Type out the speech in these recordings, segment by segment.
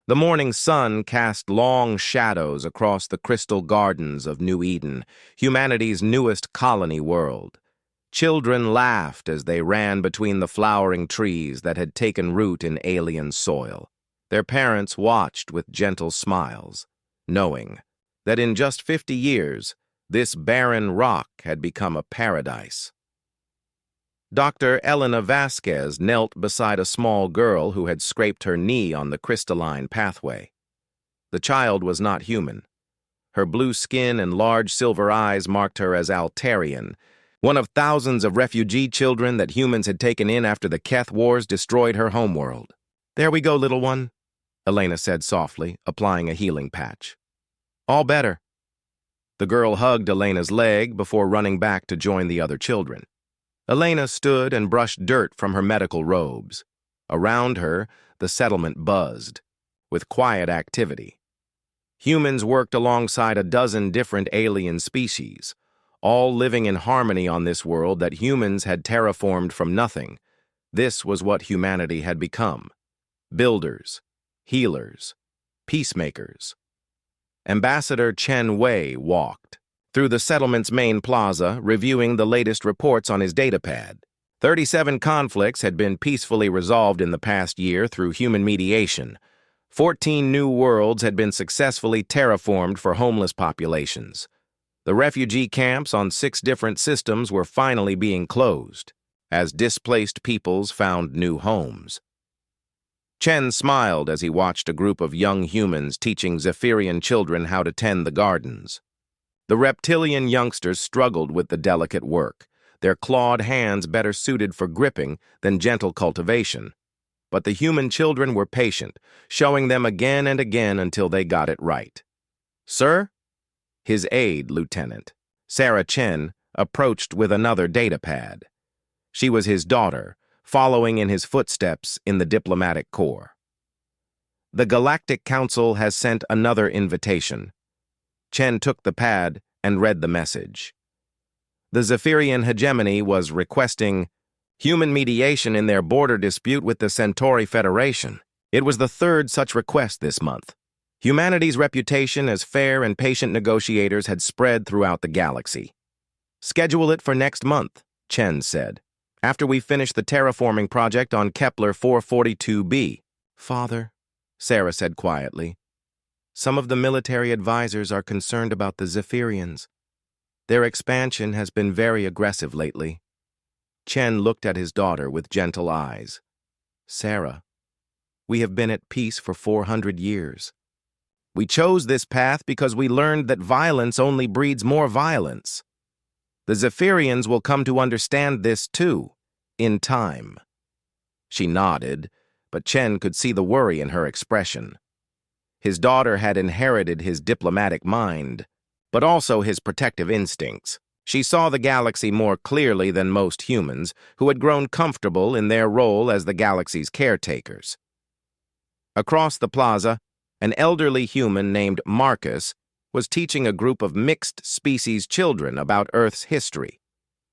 The morning sun cast long shadows across the crystal gardens of New Eden, humanity's newest colony world. Children laughed as they ran between the flowering trees that had taken root in alien soil. Their parents watched with gentle smiles, knowing that in just 50 years, this barren rock had become a paradise. Dr. Elena Vasquez knelt beside a small girl who had scraped her knee on the crystalline pathway. The child was not human. Her blue skin and large silver eyes marked her as Altarian, one of thousands of refugee children that humans had taken in after the Keth Wars destroyed her homeworld. "There we go, little one," Elena said softly, applying a healing patch. "All better." The girl hugged Elena's leg before running back to join the other children. Elena stood and brushed dirt from her medical robes. Around her, the settlement buzzed, with quiet activity. Humans worked alongside a dozen different alien species, all living in harmony on this world that humans had terraformed from nothing. This was what humanity had become: builders, healers, peacemakers. Ambassador Chen Wei walked through the settlement's main plaza, reviewing the latest reports on his datapad. 37 conflicts had been peacefully resolved in the past year through human mediation. 14 new worlds had been successfully terraformed for homeless populations. The refugee camps on 6 different systems were finally being closed, as displaced peoples found new homes. Chen smiled as he watched a group of young humans teaching Zephyrian children how to tend the gardens. The reptilian youngsters struggled with the delicate work, their clawed hands better suited for gripping than gentle cultivation. But the human children were patient, showing them again and again until they got it right. "Sir?" His aide, Lieutenant Sarah Chen, approached with another datapad. She was his daughter, following in his footsteps in the diplomatic corps. "The Galactic Council has sent another invitation." Chen took the pad and read the message. The Zephyrian hegemony was requesting human mediation in their border dispute with the Centauri Federation. It was the 3rd such request this month. Humanity's reputation as fair and patient negotiators had spread throughout the galaxy. "Schedule it for next month," Chen said, "after we finish the terraforming project on Kepler 442b. "Father," Sarah said quietly, "some of the military advisors are concerned about the Zephyrians. Their expansion has been very aggressive lately." Chen looked at his daughter with gentle eyes. "Sarah, we have been at peace for 400 years. We chose this path because we learned that violence only breeds more violence. The Zephyrians will come to understand this too, in time." She nodded, but Chen could see the worry in her expression. His daughter had inherited his diplomatic mind, but also his protective instincts. She saw the galaxy more clearly than most humans, who had grown comfortable in their role as the galaxy's caretakers. Across the plaza, an elderly human named Marcus was teaching a group of mixed-species children about Earth's history.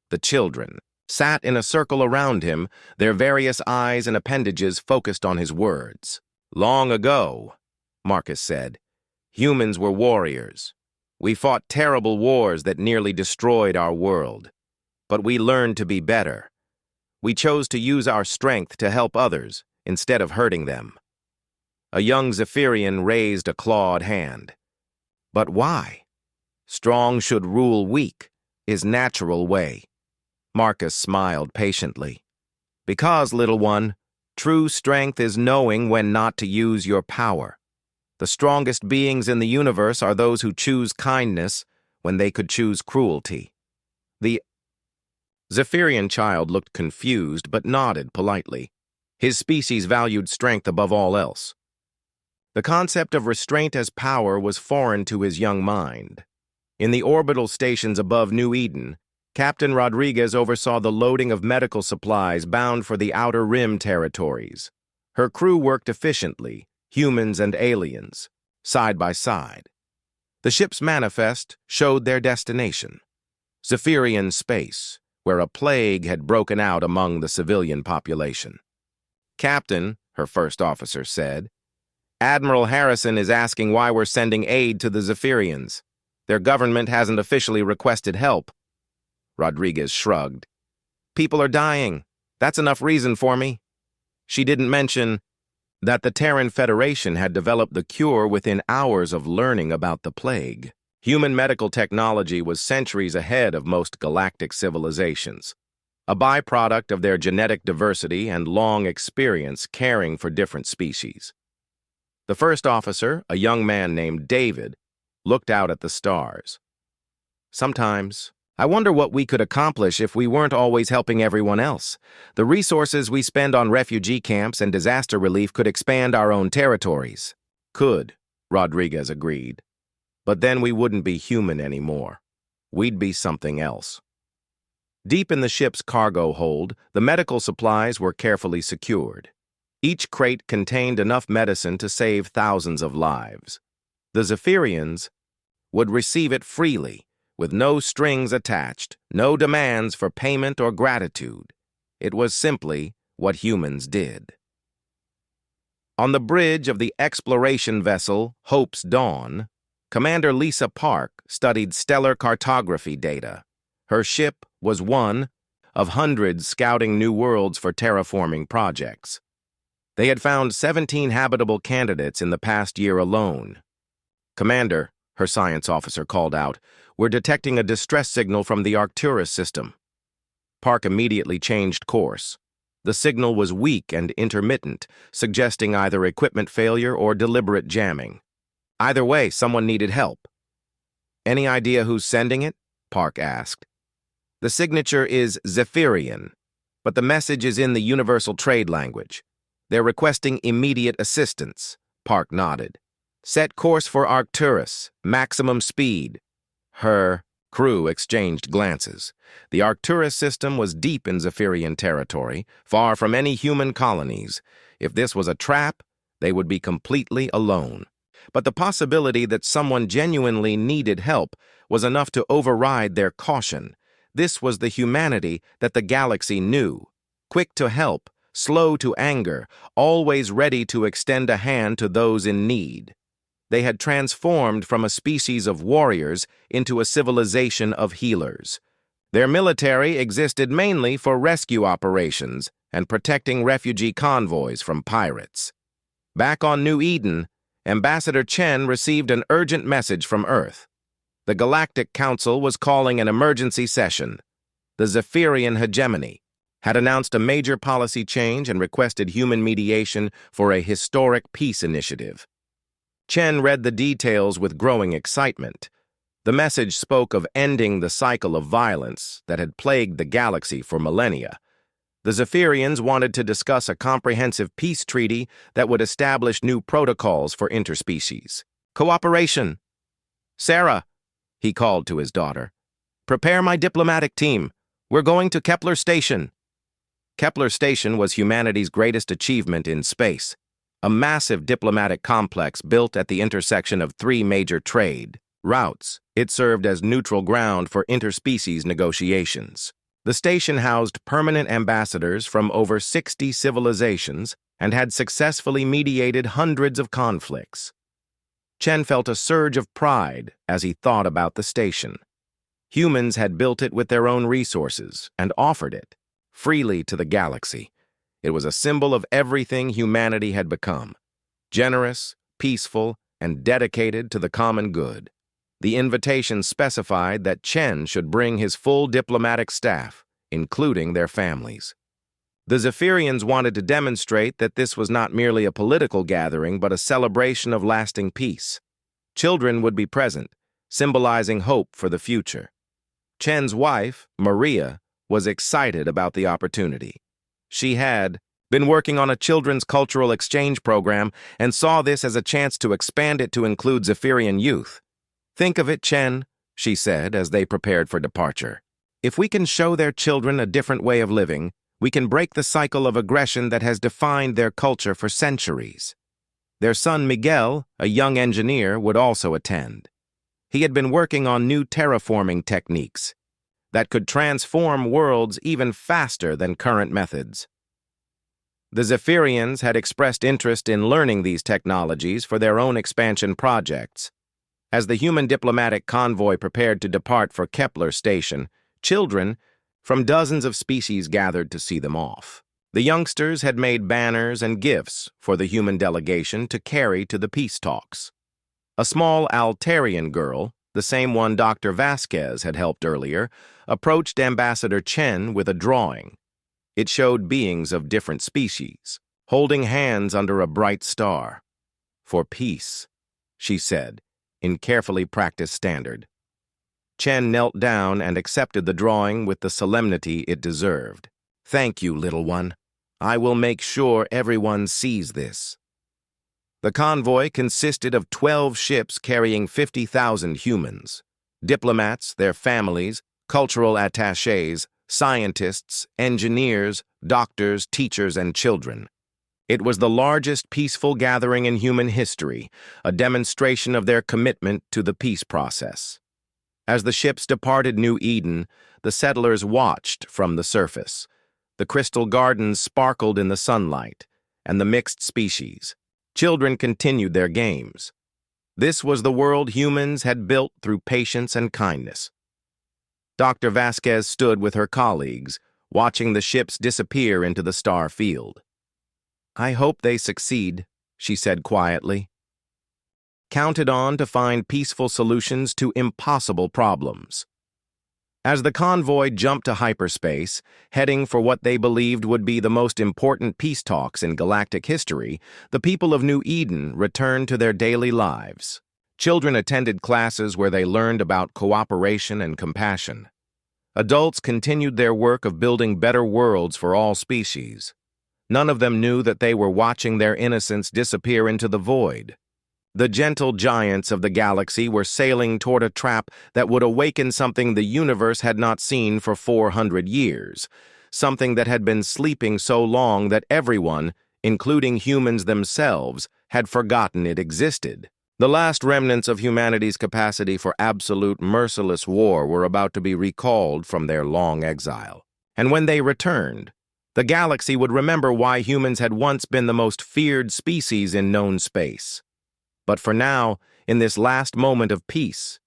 The children sat in a circle around him, their various eyes and appendages focused on his words. "Long ago," Marcus said, "humans were warriors. We fought terrible wars that nearly destroyed our world. But we learned to be better. We chose to use our strength to help others instead of hurting them." A young Zephyrian raised a clawed hand. "But why? Strong should rule weak, is natural way." Marcus smiled patiently. "Because, little one, true strength is knowing when not to use your power. The strongest beings in the universe are those who choose kindness when they could choose cruelty." The Zephyrian child looked confused but nodded politely. His species valued strength above all else. The concept of restraint as power was foreign to his young mind. In the orbital stations above New Eden, Captain Rodriguez oversaw the loading of medical supplies bound for the Outer Rim territories. Her crew worked efficiently, humans and aliens, side by side. The ship's manifest showed their destination: Zephyrian space, where a plague had broken out among the civilian population. "Captain," her first officer said, Admiral Harrison is asking why we're sending aid to the Zephyrians. Their government hasn't officially requested help. Rodriguez shrugged. People are dying. That's enough reason for me. She didn't mention that the Terran Federation had developed the cure within hours of learning about the plague. Human medical technology was centuries ahead of most galactic civilizations, a byproduct of their genetic diversity and long experience caring for different species. The first officer, a young man named David, looked out at the stars. Sometimes, I wonder what we could accomplish if we weren't always helping everyone else. The resources we spend on refugee camps and disaster relief could expand our own territories. Could, Rodriguez agreed. But then we wouldn't be human anymore. We'd be something else. Deep in the ship's cargo hold, the medical supplies were carefully secured. Each crate contained enough medicine to save thousands of lives. The Zephyrians would receive it freely, with no strings attached, no demands for payment or gratitude. It was simply what humans did. On the bridge of the exploration vessel Hope's Dawn, Commander Lisa Park studied stellar cartography data. Her ship was one of hundreds scouting new worlds for terraforming projects. They had found 17 habitable candidates in the past year alone. Commander, her science officer called out, we're detecting a distress signal from the Arcturus system. Park immediately changed course. The signal was weak and intermittent, suggesting either equipment failure or deliberate jamming. Either way, someone needed help. Any idea who's sending it? Park asked. The signature is Zephyrian, but the message is in the universal trade language. They're requesting immediate assistance. Park nodded. Set course for Arcturus, maximum speed. Her crew exchanged glances. The Arcturus system was deep in Zephyrian territory, far from any human colonies. If this was a trap, they would be completely alone. But the possibility that someone genuinely needed help was enough to override their caution. This was the humanity that the galaxy knew. Quick to help, slow to anger, always ready to extend a hand to those in need. They had transformed from a species of warriors into a civilization of healers. Their military existed mainly for rescue operations and protecting refugee convoys from pirates. Back on New Eden, Ambassador Chen received an urgent message from Earth. The Galactic Council was calling an emergency session. The Zephyrian hegemony had announced a major policy change and requested human mediation for a historic peace initiative. Chen read the details with growing excitement. The message spoke of ending the cycle of violence that had plagued the galaxy for millennia. The Zephyrians wanted to discuss a comprehensive peace treaty that would establish new protocols for interspecies cooperation. Sarah, he called to his daughter, prepare my diplomatic team. We're going to Kepler Station. Kepler Station was humanity's greatest achievement in space, a massive diplomatic complex built at the intersection of three major trade routes. It served as neutral ground for interspecies negotiations. The station housed permanent ambassadors from over 60 civilizations and had successfully mediated hundreds of conflicts. Chen felt a surge of pride as he thought about the station. Humans had built it with their own resources and offered it freely to the galaxy. It was a symbol of everything humanity had become: generous, peaceful, and dedicated to the common good. The invitation specified that Chen should bring his full diplomatic staff, including their families. The Zephyrians wanted to demonstrate that this was not merely a political gathering, but a celebration of lasting peace. Children would be present, symbolizing hope for the future. Chen's wife, Maria, was excited about the opportunity. She had been working on a children's cultural exchange program and saw this as a chance to expand it to include Zephyrian youth. Think of it, Chen, she said as they prepared for departure. If we can show their children a different way of living, we can break the cycle of aggression that has defined their culture for centuries. Their son Miguel, a young engineer, would also attend. He had been working on new terraforming techniques that could transform worlds even faster than current methods. The Zephyrians had expressed interest in learning these technologies for their own expansion projects. As the human diplomatic convoy prepared to depart for Kepler Station, children from dozens of species gathered to see them off. The youngsters had made banners and gifts for the human delegation to carry to the peace talks. A small Altarian girl, the same one Dr. Vasquez had helped earlier, approached Ambassador Chen with a drawing. It showed beings of different species, holding hands under a bright star. "For peace," she said, in carefully practiced standard. Chen knelt down and accepted the drawing with the solemnity it deserved. "Thank you, little one. I will make sure everyone sees this." The convoy consisted of 12 ships carrying 50,000 humans, diplomats, their families, cultural attachés, scientists, engineers, doctors, teachers, and children. It was the largest peaceful gathering in human history, a demonstration of their commitment to the peace process. As the ships departed New Eden, the settlers watched from the surface. The crystal gardens sparkled in the sunlight, and the mixed species. Children continued their games. This was the world humans had built through patience and kindness. Dr. Vasquez stood with her colleagues, watching the ships disappear into the star field. "I hope they succeed," she said quietly. Counted on to find peaceful solutions to impossible problems. As the convoy jumped to hyperspace, heading for what they believed would be the most important peace talks in galactic history, the people of New Eden returned to their daily lives. Children attended classes where they learned about cooperation and compassion. Adults continued their work of building better worlds for all species. None of them knew that they were watching their innocence disappear into the void. The gentle giants of the galaxy were sailing toward a trap that would awaken something the universe had not seen for 400 years, something that had been sleeping so long that everyone, including humans themselves, had forgotten it existed. The last remnants of humanity's capacity for absolute, merciless war were about to be recalled from their long exile. And when they returned, the galaxy would remember why humans had once been the most feared species in known space. But for now, in this last moment of peace,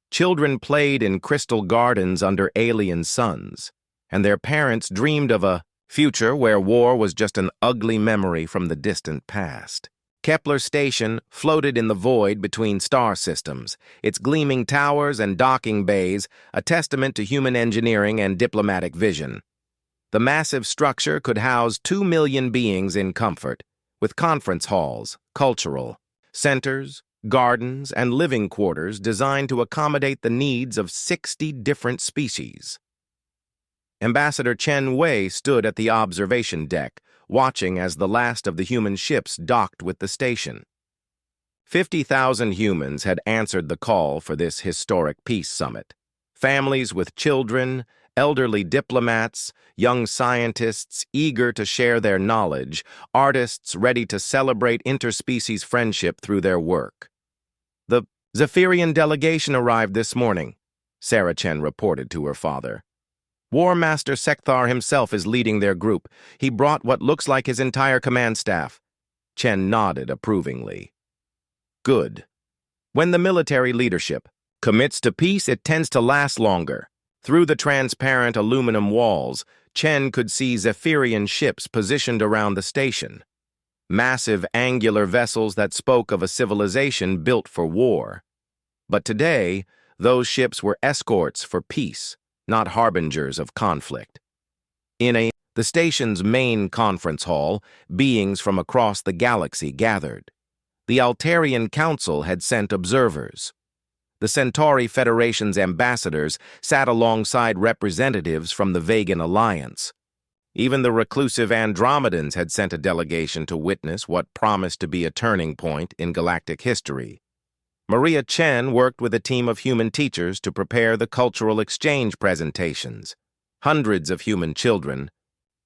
children played in crystal gardens under alien suns, and their parents dreamed of a future where war was just an ugly memory from the distant past. Kepler Station floated in the void between star systems, its gleaming towers and docking bays a testament to human engineering and diplomatic vision. The massive structure could house 2 million beings in comfort, with conference halls, cultural centers, gardens, and living quarters designed to accommodate the needs of 60 different species. Ambassador Chen Wei stood at the observation deck, watching as the last of the human ships docked with the station. 50,000 humans had answered the call for this historic peace summit. Families with children, elderly diplomats, young scientists eager to share their knowledge, artists ready to celebrate interspecies friendship through their work. "The Zephyrian delegation arrived this morning," Sarah Chen reported to her father. "War Master Sekthar himself is leading their group. He brought what looks like his entire command staff." Chen nodded approvingly. "Good. When the military leadership commits to peace, it tends to last longer." Through the transparent aluminum walls, Chen could see Zephyrian ships positioned around the station. Massive angular vessels that spoke of a civilization built for war. But today, those ships were escorts for peace, not harbingers of conflict. The station's main conference hall, beings from across the galaxy gathered. The Altarian Council had sent observers. The Centauri Federation's ambassadors sat alongside representatives from the Vegan Alliance. Even the reclusive Andromedans had sent a delegation to witness what promised to be a turning point in galactic history. Maria Chen worked with a team of human teachers to prepare the cultural exchange presentations. Hundreds of human children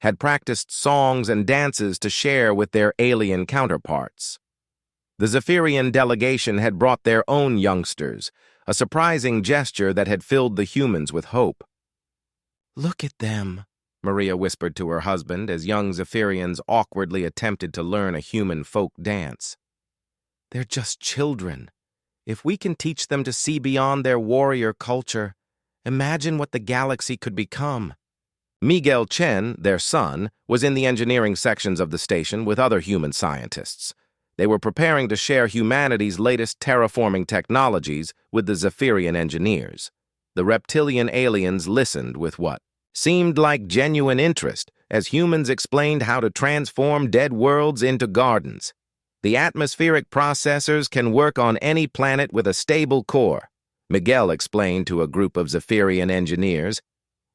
had practiced songs and dances to share with their alien counterparts. The Zephyrian delegation had brought their own youngsters, a surprising gesture that had filled the humans with hope. "Look at them," Maria whispered to her husband as young Zephyrians awkwardly attempted to learn a human folk dance. They're just children. If we can teach them to see beyond their warrior culture, imagine what the galaxy could become. Miguel Chen, their son, was in the engineering sections of the station with other human scientists. They were preparing to share humanity's latest terraforming technologies with the Zephyrian engineers. The reptilian aliens listened with what seemed like genuine interest as humans explained how to transform dead worlds into gardens. The atmospheric processors can work on any planet with a stable core, Miguel explained to a group of Zephyrian engineers.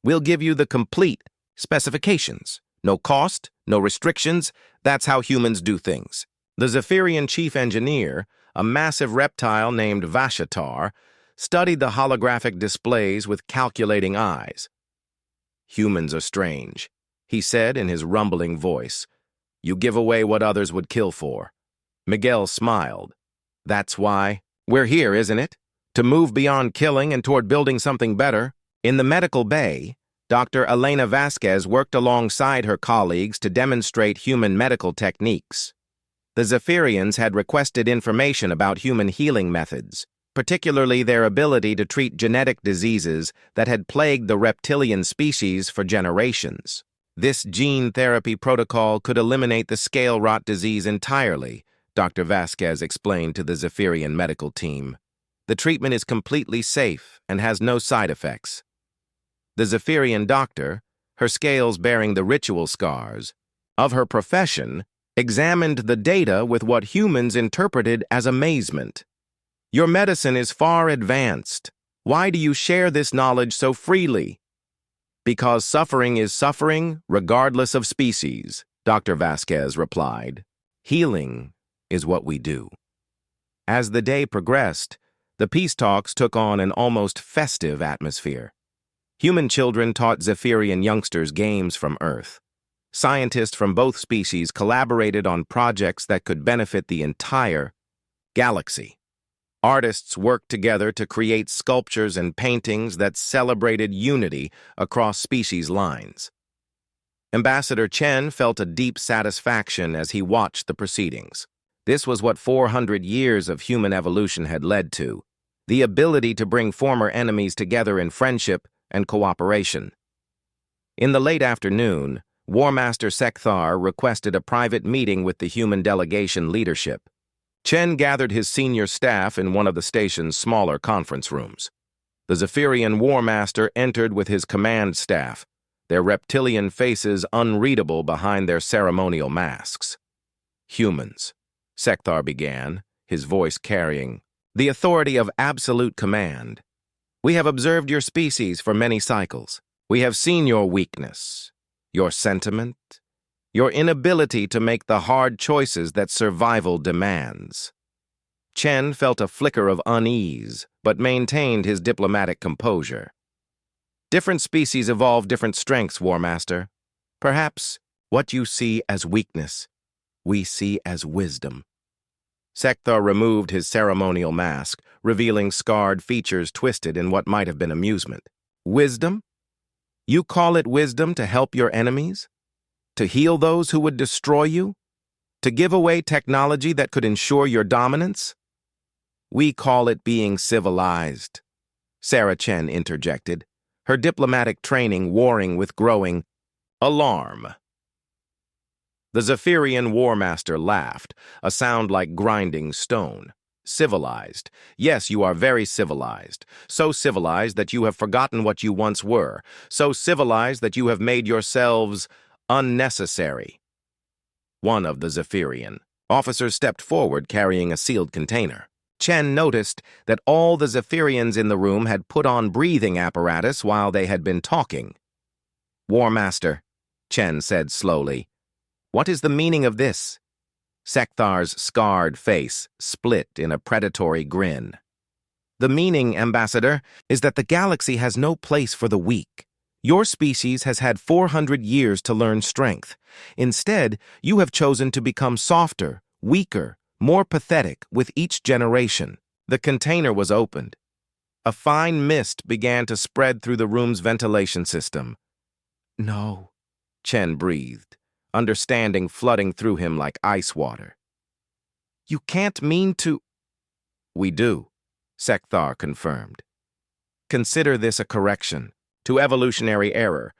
We'll give you the complete specifications. No cost, no restrictions. That's how humans do things. The Zephyrian chief engineer, a massive reptile named Vashatar, studied the holographic displays with calculating eyes. Humans are strange, he said in his rumbling voice. You give away what others would kill for. Miguel smiled. That's why we're here, isn't it? To move beyond killing and toward building something better. In the medical bay, Dr. Elena Vasquez worked alongside her colleagues to demonstrate human medical techniques. The Zephyrians had requested information about human healing methods, particularly their ability to treat genetic diseases that had plagued the reptilian species for generations. This gene therapy protocol could eliminate the scale rot disease entirely, Dr. Vasquez explained to the Zephyrian medical team. The treatment is completely safe and has no side effects. The Zephyrian doctor, her scales bearing the ritual scars of her profession, examined the data with what humans interpreted as amazement. Your medicine is far advanced. Why do you share this knowledge so freely? Because suffering is suffering, regardless of species, Dr. Vasquez replied. Healing is what we do. As the day progressed, the peace talks took on an almost festive atmosphere. Human children taught Zephyrian youngsters games from Earth. Scientists from both species collaborated on projects that could benefit the entire galaxy. Artists worked together to create sculptures and paintings that celebrated unity across species lines. Ambassador Chen felt a deep satisfaction as he watched the proceedings. This was what 400 years of human evolution had led to, the ability to bring former enemies together in friendship and cooperation. In the late afternoon, War Master Sekthar requested a private meeting with the human delegation leadership. Chen gathered his senior staff in one of the station's smaller conference rooms. The Zephyrian War Master entered with his command staff, their reptilian faces unreadable behind their ceremonial masks. Humans, Sekthar began, his voice carrying the authority of absolute command. We have observed your species for many cycles. We have seen your weakness, your sentiment, your inability to make the hard choices that survival demands. Chen felt a flicker of unease, but maintained his diplomatic composure. Different species evolve different strengths, War Master. Perhaps what you see as weakness, we see as wisdom. Sekthar removed his ceremonial mask, revealing scarred features twisted in what might have been amusement. Wisdom? You call it wisdom to help your enemies? To heal those who would destroy you? To give away technology that could ensure your dominance? We call it being civilized, Sarah Chen interjected, her diplomatic training warring with growing alarm. The Zephyrian War Master laughed, a sound like grinding stone. Civilized. Yes, you are very civilized. So civilized that you have forgotten what you once were. So civilized that you have made yourselves unnecessary. One of the Zephyrian officers stepped forward carrying a sealed container. Chen noticed that all the Zephyrians in the room had put on breathing apparatus while they had been talking. War Master, Chen said slowly, what is the meaning of this? Sekthar's scarred face split in a predatory grin. The meaning, Ambassador, is that the galaxy has no place for the weak. Your species has had 400 years to learn strength. Instead, you have chosen to become softer, weaker, more pathetic with each generation. The container was opened. A fine mist began to spread through the room's ventilation system. No, Chen breathed, understanding flooding through him like ice water. You can't mean to... We do, Sekthar confirmed. Consider this a correction to evolutionary error.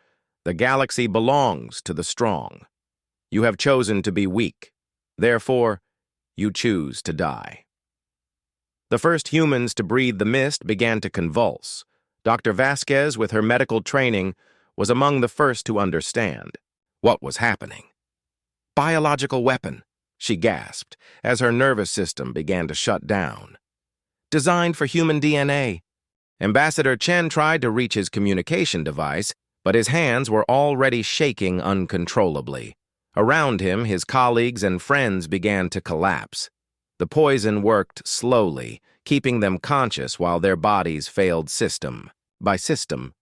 The galaxy belongs to the strong. You have chosen to be weak. Therefore, you choose to die. The first humans to breathe the mist began to convulse. Dr. Vasquez, with her medical training, was among the first to understand what was happening. Biological weapon, she gasped as her nervous system began to shut down. Designed for human DNA. Ambassador Chen tried to reach his communication device, but his hands were already shaking uncontrollably. Around him, his colleagues and friends began to collapse. The poison worked slowly, keeping them conscious while their bodies failed system by system.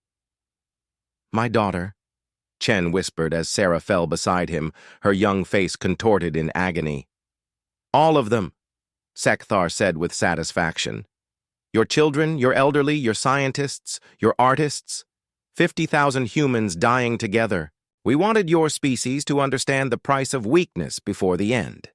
My daughter, Chen whispered as Sarah fell beside him, her young face contorted in agony. All of them, Sekthar said with satisfaction. Your children, your elderly, your scientists, your artists. 50,000 humans dying together. We wanted your species to understand the price of weakness before the end.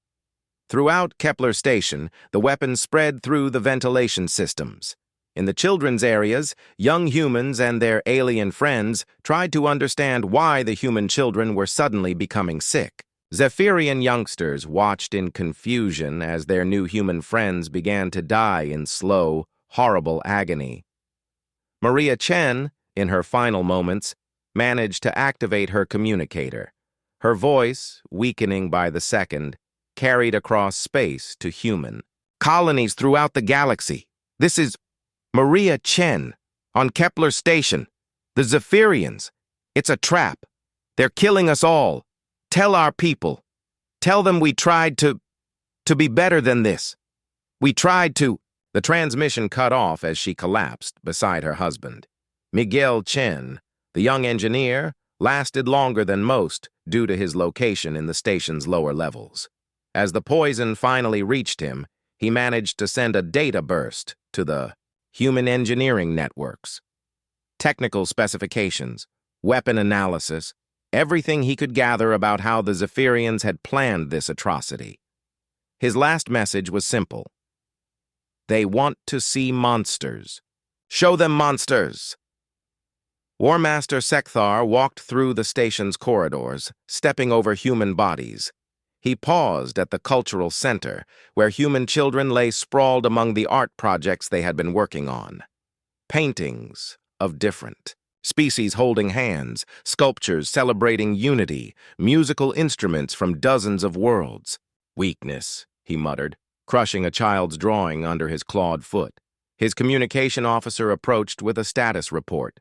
Throughout Kepler Station, the weapons spread through the ventilation systems. In the children's areas, young humans and their alien friends tried to understand why the human children were suddenly becoming sick. Zephyrian youngsters watched in confusion as their new human friends began to die in slow, horrible agony. Maria Chen, in her final moments, managed to activate her communicator. Her voice, weakening by the second, carried across space to human. Colonies throughout the galaxy. This is Maria Chen, on Kepler Station. The Zephyrians. It's a trap. They're killing us all. Tell our people. Tell them we tried to be better than this. We tried to... The transmission cut off as she collapsed beside her husband. Miguel Chen, the young engineer, lasted longer than most due to his location in the station's lower levels. As the poison finally reached him, he managed to send a data burst to the human engineering networks. Technical specifications, weapon analysis, everything he could gather about how the Zephyrians had planned this atrocity. His last message was simple. They want to see monsters. Show them monsters! War Master Sekthar walked through the station's corridors, stepping over human bodies. He paused at the cultural center, where human children lay sprawled among the art projects they had been working on. Paintings of different species holding hands, sculptures celebrating unity, musical instruments from dozens of worlds. Weakness, he muttered, crushing a child's drawing under his clawed foot. His communication officer approached with a status report.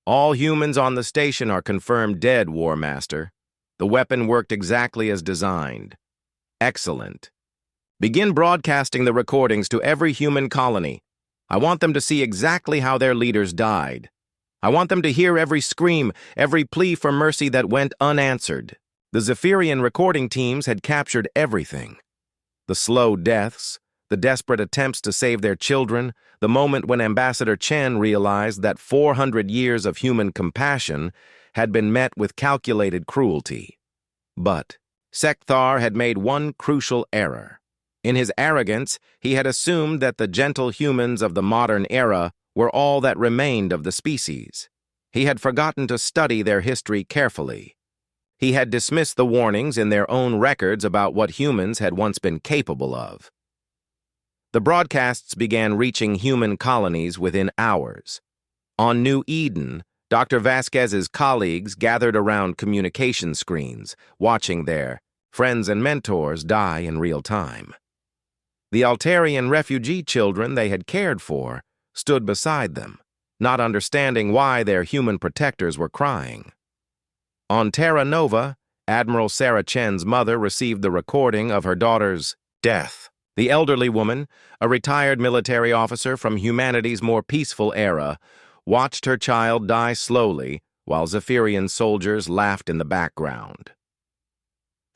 All humans on the station are confirmed dead, War Master. The weapon worked exactly as designed. Excellent. Begin broadcasting the recordings to every human colony. I want them to see exactly how their leaders died. I want them to hear every scream, every plea for mercy that went unanswered. The Zephyrian recording teams had captured everything. The slow deaths, the desperate attempts to save their children, the moment when Ambassador Chen realized that 400 years of human compassion had been met with calculated cruelty. But Sekthar had made one crucial error. In his arrogance, he had assumed that the gentle humans of the modern era were all that remained of the species. He had forgotten to study their history carefully. He had dismissed the warnings in their own records about what humans had once been capable of. The broadcasts began reaching human colonies within hours. On New Eden, Dr. Vasquez's colleagues gathered around communication screens, watching their friends and mentors die in real time. The Altarian refugee children they had cared for stood beside them, not understanding why their human protectors were crying. On Terra Nova, Admiral Sarah Chen's mother received the recording of her daughter's death. The elderly woman, a retired military officer from humanity's more peaceful era, watched her child die slowly while Zephyrian soldiers laughed in the background.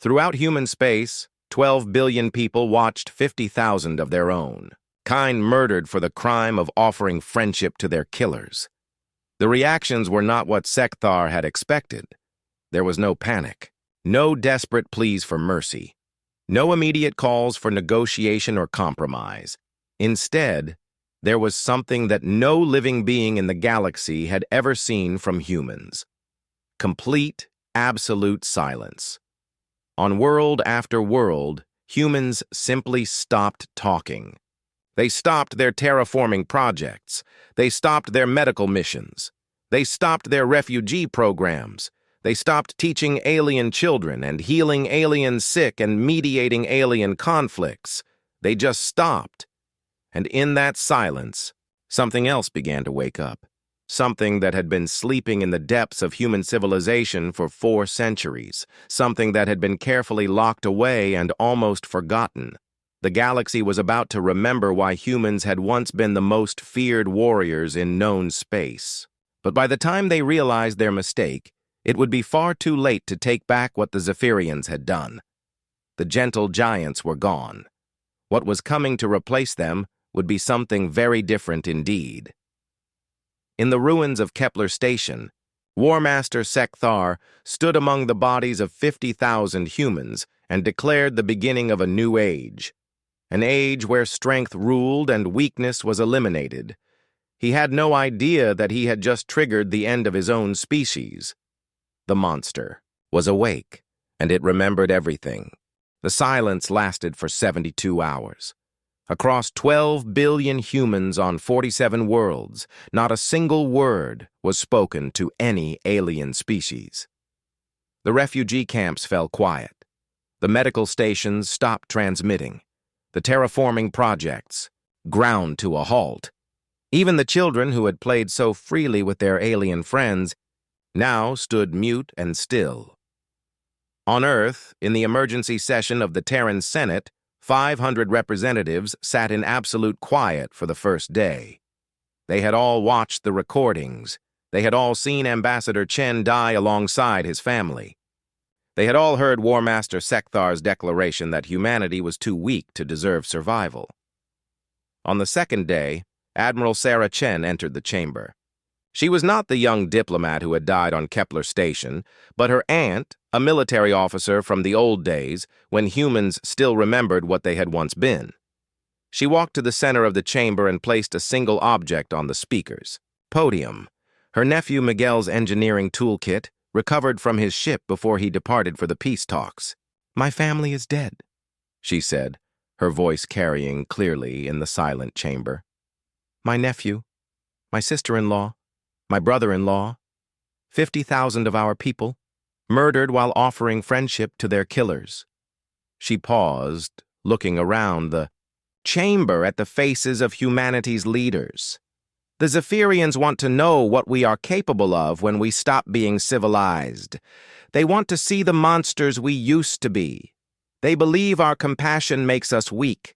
Throughout human space, 12 billion people watched 50,000 of their own, kind murdered for the crime of offering friendship to their killers. The reactions were not what Sekthar had expected. There was no panic, no desperate pleas for mercy, no immediate calls for negotiation or compromise. Instead, there was something that no living being in the galaxy had ever seen from humans. Complete, absolute silence. On world after world, humans simply stopped talking. They stopped their terraforming projects. They stopped their medical missions. They stopped their refugee programs. They stopped teaching alien children and healing alien sick and mediating alien conflicts. They just stopped. And in that silence, something else began to wake up. Something that had been sleeping in the depths of human civilization for 4 centuries. Something that had been carefully locked away and almost forgotten. The galaxy was about to remember why humans had once been the most feared warriors in known space. But by the time they realized their mistake, it would be far too late to take back what the Zephyrians had done. The gentle giants were gone. What was coming to replace them would be something very different indeed. In the ruins of Kepler Station, War Master Sekthar stood among the bodies of 50,000 humans and declared the beginning of a new age. An age where strength ruled and weakness was eliminated. He had no idea that he had just triggered the end of his own species. The monster was awake, and it remembered everything. The silence lasted for 72 hours. Across 12 billion humans on 47 worlds, not a single word was spoken to any alien species. The refugee camps fell quiet. The medical stations stopped transmitting. The terraforming projects ground to a halt. Even the children who had played so freely with their alien friends now stood mute and still. On Earth, in the emergency session of the Terran Senate, 500 representatives sat in absolute quiet for the first day. They had all watched the recordings. They had all seen Ambassador Chen die alongside his family. They had all heard War Master Sekthar's declaration that humanity was too weak to deserve survival. On the second day, Admiral Sarah Chen entered the chamber. She was not the young diplomat who had died on Kepler Station, but her aunt, a military officer from the old days when humans still remembered what they had once been. She walked to the center of the chamber and placed a single object on the speakers. Podium. Her nephew Miguel's engineering toolkit, recovered from his ship before he departed for the peace talks. "My family is dead," she said, her voice carrying clearly in the silent chamber. "My nephew, my sister-in-law, my brother-in-law, 50,000 of our people, murdered while offering friendship to their killers." She paused, looking around the chamber at the faces of humanity's leaders. "The Zephyrians want to know what we are capable of when we stop being civilized. They want to see the monsters we used to be. They believe our compassion makes us weak."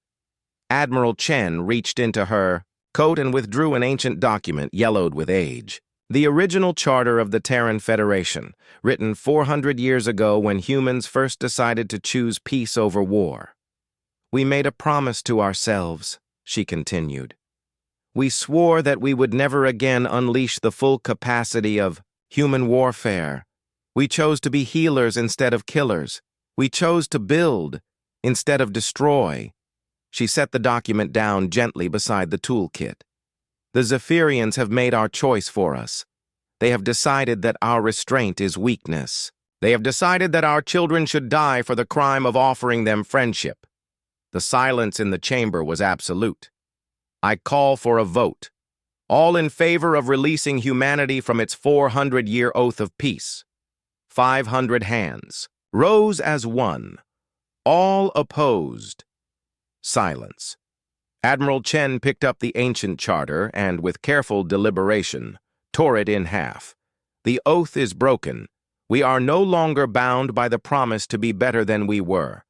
Admiral Chen reached into her coat and withdrew an ancient document yellowed with age. The original charter of the Terran Federation, written 400 years ago when humans first decided to choose peace over war. "We made a promise to ourselves," she continued. "We swore that we would never again unleash the full capacity of human warfare. We chose to be healers instead of killers. We chose to build instead of destroy." She set the document down gently beside the toolkit. "The Zephyrians have made our choice for us. They have decided that our restraint is weakness. They have decided that our children should die for the crime of offering them friendship." The silence in the chamber was absolute. "I call for a vote. All in favor of releasing humanity from its 400-year oath of peace." 500 hands rose as one. All opposed. Silence. Admiral Chen picked up the ancient charter and, with careful deliberation, tore it in half. "The oath is broken. We are no longer bound by the promise to be better than we were.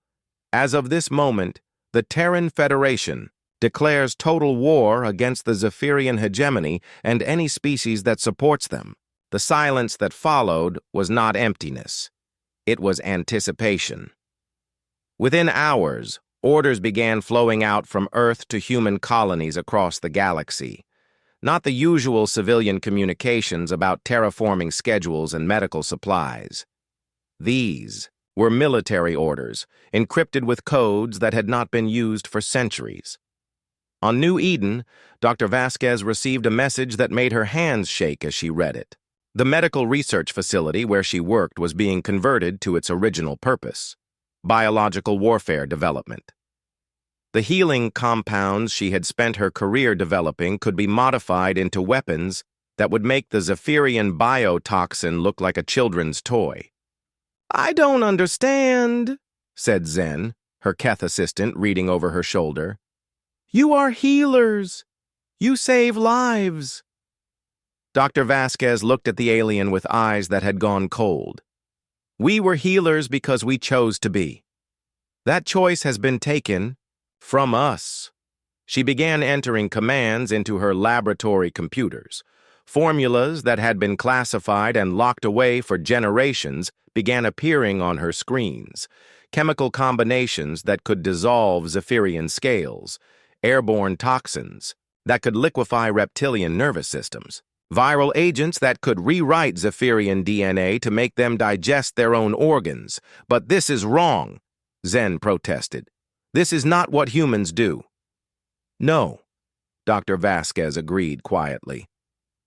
As of this moment, the Terran Federation declares total war against the Zephyrian hegemony and any species that supports them." The silence that followed was not emptiness. It was anticipation. Within hours, orders began flowing out from Earth to human colonies across the galaxy. Not the usual civilian communications about terraforming schedules and medical supplies. These were military orders, encrypted with codes that had not been used for centuries. On New Eden, Dr. Vasquez received a message that made her hands shake as she read it. The medical research facility where she worked was being converted to its original purpose: biological warfare development. The healing compounds she had spent her career developing could be modified into weapons that would make the Zephyrian biotoxin look like a children's toy. "I don't understand," said Zen, her Keth assistant, reading over her shoulder. "You are healers. You save lives." Dr. Vasquez looked at the alien with eyes that had gone cold. "We were healers because we chose to be. That choice has been taken from us." She began entering commands into her laboratory computers. Formulas that had been classified and locked away for generations began appearing on her screens. Chemical combinations that could dissolve Zephyrian scales, airborne toxins that could liquefy reptilian nervous systems, viral agents that could rewrite Zephyrian DNA to make them digest their own organs. "But this is wrong," Zen protested. "This is not what humans do." "No," Dr. Vasquez agreed quietly.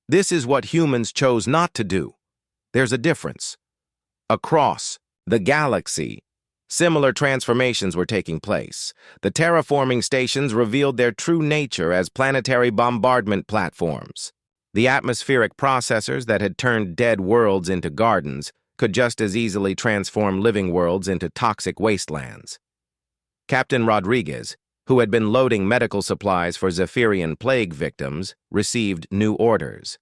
"This is what humans chose not to do. There's a difference." Across the galaxy, similar transformations were taking place. The terraforming stations revealed their true nature as planetary bombardment platforms. The atmospheric processors that had turned dead worlds into gardens could just as easily transform living worlds into toxic wastelands. Captain Rodriguez, who had been loading medical supplies for Zephyrian plague victims, received new orders.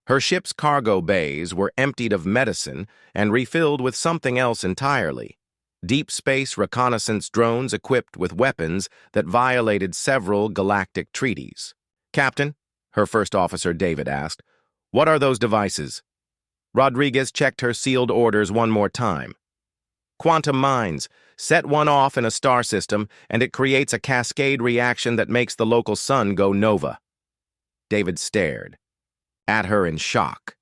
Her ship's cargo bays were emptied of medicine and refilled with something else entirely: deep space reconnaissance drones equipped with weapons that violated several galactic treaties. "Captain," her first officer David asked, "what are those devices?" Rodriguez checked her sealed orders one more time. "Quantum mines. Set one off in a star system, and it creates a cascade reaction that makes the local sun go nova." David stared at her in shock.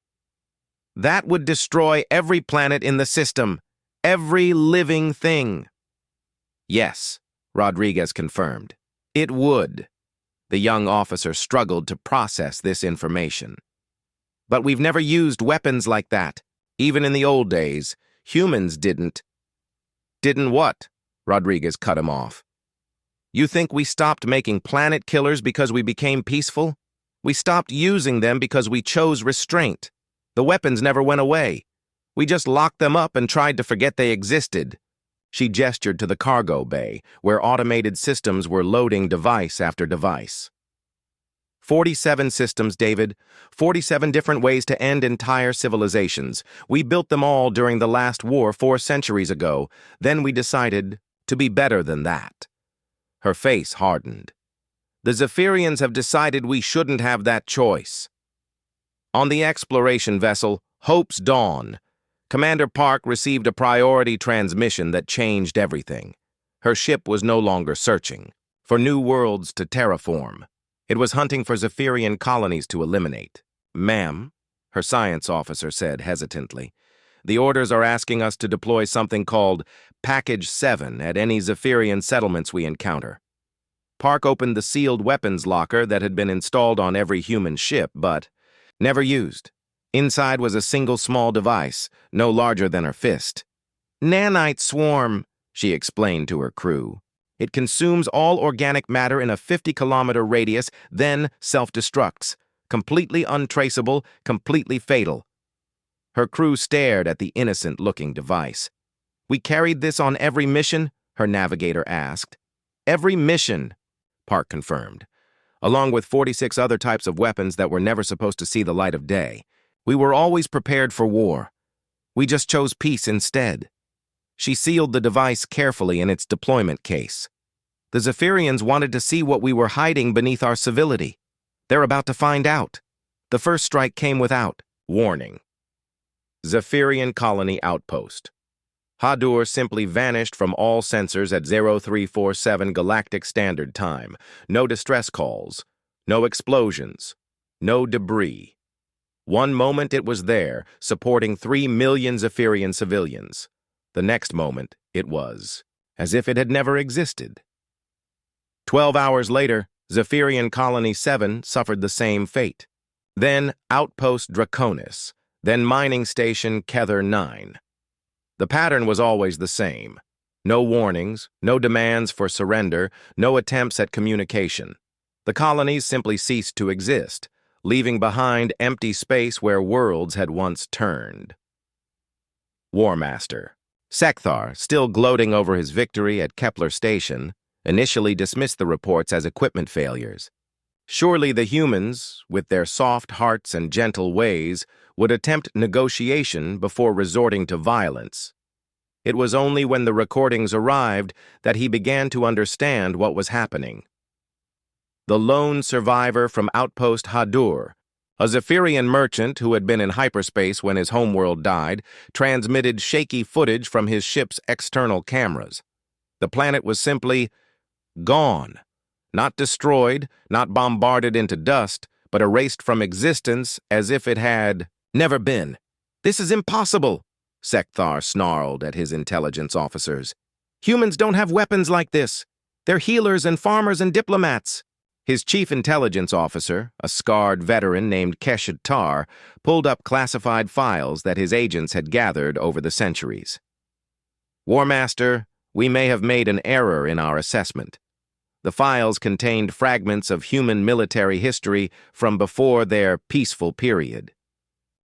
"That would destroy every planet in the system, every living thing." "Yes," Rodriguez confirmed. "It would." The young officer struggled to process this information. "But we've never used weapons like that. Even in the old days, humans didn't." "Didn't what?" Rodriguez cut him off. "You think we stopped making planet killers because we became peaceful? We stopped using them because we chose restraint. The weapons never went away. We just locked them up and tried to forget they existed." She gestured to the cargo bay, where automated systems were loading device after device. 47 systems, David. 47 different ways to end entire civilizations. We built them all during the last war 4 centuries ago. Then we decided to be better than that. Her face hardened. "The Zephyrians have decided we shouldn't have that choice." On the exploration vessel, Hope's Dawn, Commander Park received a priority transmission that changed everything. Her ship was no longer searching for new worlds to terraform. It was hunting for Zephyrian colonies to eliminate. "Ma'am," her science officer said hesitantly, "the orders are asking us to deploy something called Package 7 at any Zephyrian settlements we encounter." Park opened the sealed weapons locker that had been installed on every human ship, but never used. Inside was a single small device, no larger than her fist. "Nanite swarm," she explained to her crew. "It consumes all organic matter in a 50-kilometer radius, then self-destructs. Completely untraceable, completely fatal." Her crew stared at the innocent-looking device. "We carried this on every mission?" her navigator asked. "Every mission," Park confirmed, along with 46 other types of weapons that were never supposed to see the light of day. "We were always prepared for war. We just chose peace instead." She sealed the device carefully in its deployment case. "The Zephyrians wanted to see what we were hiding beneath our civility. They're about to find out." The first strike came without warning. Zephyrian Colony Outpost. Hadur simply vanished from all sensors at 0347 Galactic Standard Time. No distress calls, no explosions, no debris. One moment it was there, supporting 3 million Zephyrian civilians. The next moment it was, as if it had never existed. 12 hours later, Zephyrian Colony 7 suffered the same fate. Then Outpost Draconis, then Mining Station Kether 9. The pattern was always the same. No warnings, no demands for surrender, no attempts at communication. The colonies simply ceased to exist, leaving behind empty space where worlds had once turned. War Master. Sekthar, still gloating over his victory at Kepler Station, initially dismissed the reports as equipment failures. Surely the humans, with their soft hearts and gentle ways, would attempt negotiation before resorting to violence. It was only when the recordings arrived that he began to understand what was happening. The lone survivor from Outpost Hadur, a Zephyrian merchant who had been in hyperspace when his homeworld died, transmitted shaky footage from his ship's external cameras. The planet was simply gone. Not destroyed, not bombarded into dust, but erased from existence as if it had never been. "This is impossible," Sekthar snarled at his intelligence officers. "Humans don't have weapons like this. They're healers and farmers and diplomats." His chief intelligence officer, a scarred veteran named Keshatar, pulled up classified files that his agents had gathered over the centuries. "War Master, we may have made an error in our assessment. The files contained fragments of human military history from before their peaceful period.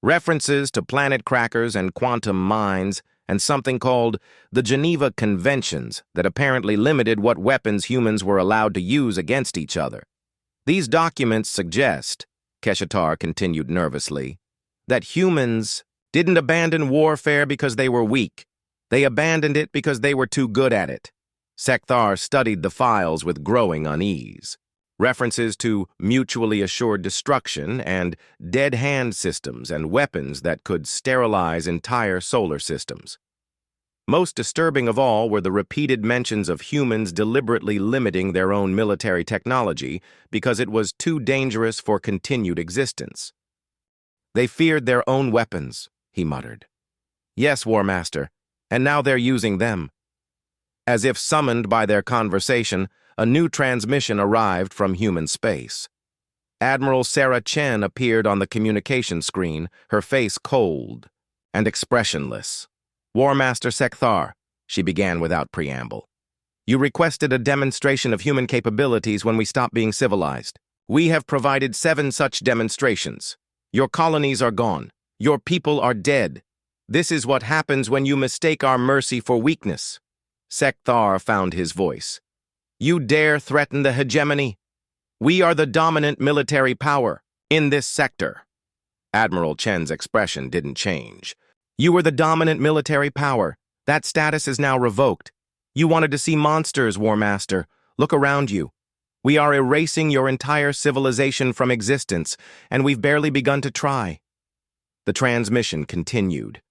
References to planet crackers and quantum mines, and something called the Geneva Conventions that apparently limited what weapons humans were allowed to use against each other. These documents suggest," Keshatar continued nervously, "that humans didn't abandon warfare because they were weak. They abandoned it because they were too good at it." Sekthar studied the files with growing unease. References to mutually assured destruction and dead hand systems and weapons that could sterilize entire solar systems. Most disturbing of all were the repeated mentions of humans deliberately limiting their own military technology because it was too dangerous for continued existence. "They feared their own weapons," he muttered. "Yes, War Master, and now they're using them." As if summoned by their conversation, a new transmission arrived from human space. Admiral Sarah Chen appeared on the communication screen, her face cold and expressionless. "War Master Sekthar," she began without preamble. "You requested a demonstration of human capabilities when we stopped being civilized. We have provided 7 such demonstrations. Your colonies are gone. Your people are dead. This is what happens when you mistake our mercy for weakness." Sekthar found his voice. "You dare threaten the hegemony? We are the dominant military power in this sector." Admiral Chen's expression didn't change. "You were the dominant military power. That status is now revoked. You wanted to see monsters, War Master. Look around you. We are erasing your entire civilization from existence, and we've barely begun to try." The transmission continued.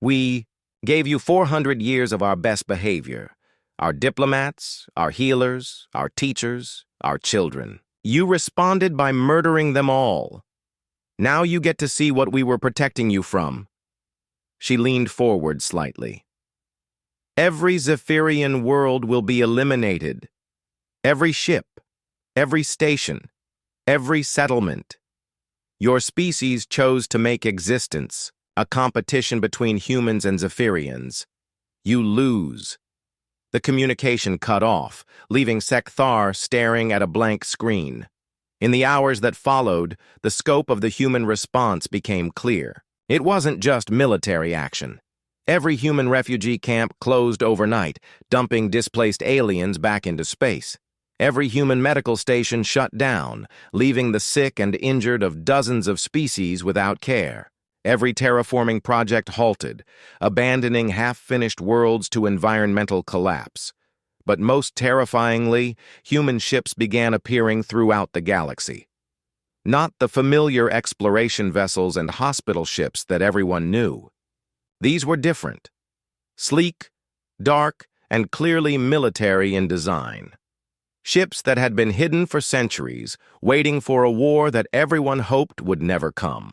"We gave you 400 years of our best behavior. Our diplomats, our healers, our teachers, our children. You responded by murdering them all. Now you get to see what we were protecting you from." She leaned forward slightly. "Every Zephyrian world will be eliminated. Every ship, every station, every settlement. Your species chose to make existence a competition between humans and Zephyrians. You lose." The communication cut off, leaving Sekthar staring at a blank screen. In the hours that followed, the scope of the human response became clear. It wasn't just military action. Every human refugee camp closed overnight, dumping displaced aliens back into space. Every human medical station shut down, leaving the sick and injured of dozens of species without care. Every terraforming project halted, abandoning half-finished worlds to environmental collapse. But most terrifyingly, human ships began appearing throughout the galaxy. Not the familiar exploration vessels and hospital ships that everyone knew. These were different. Sleek, dark, and clearly military in design. Ships that had been hidden for centuries, waiting for a war that everyone hoped would never come.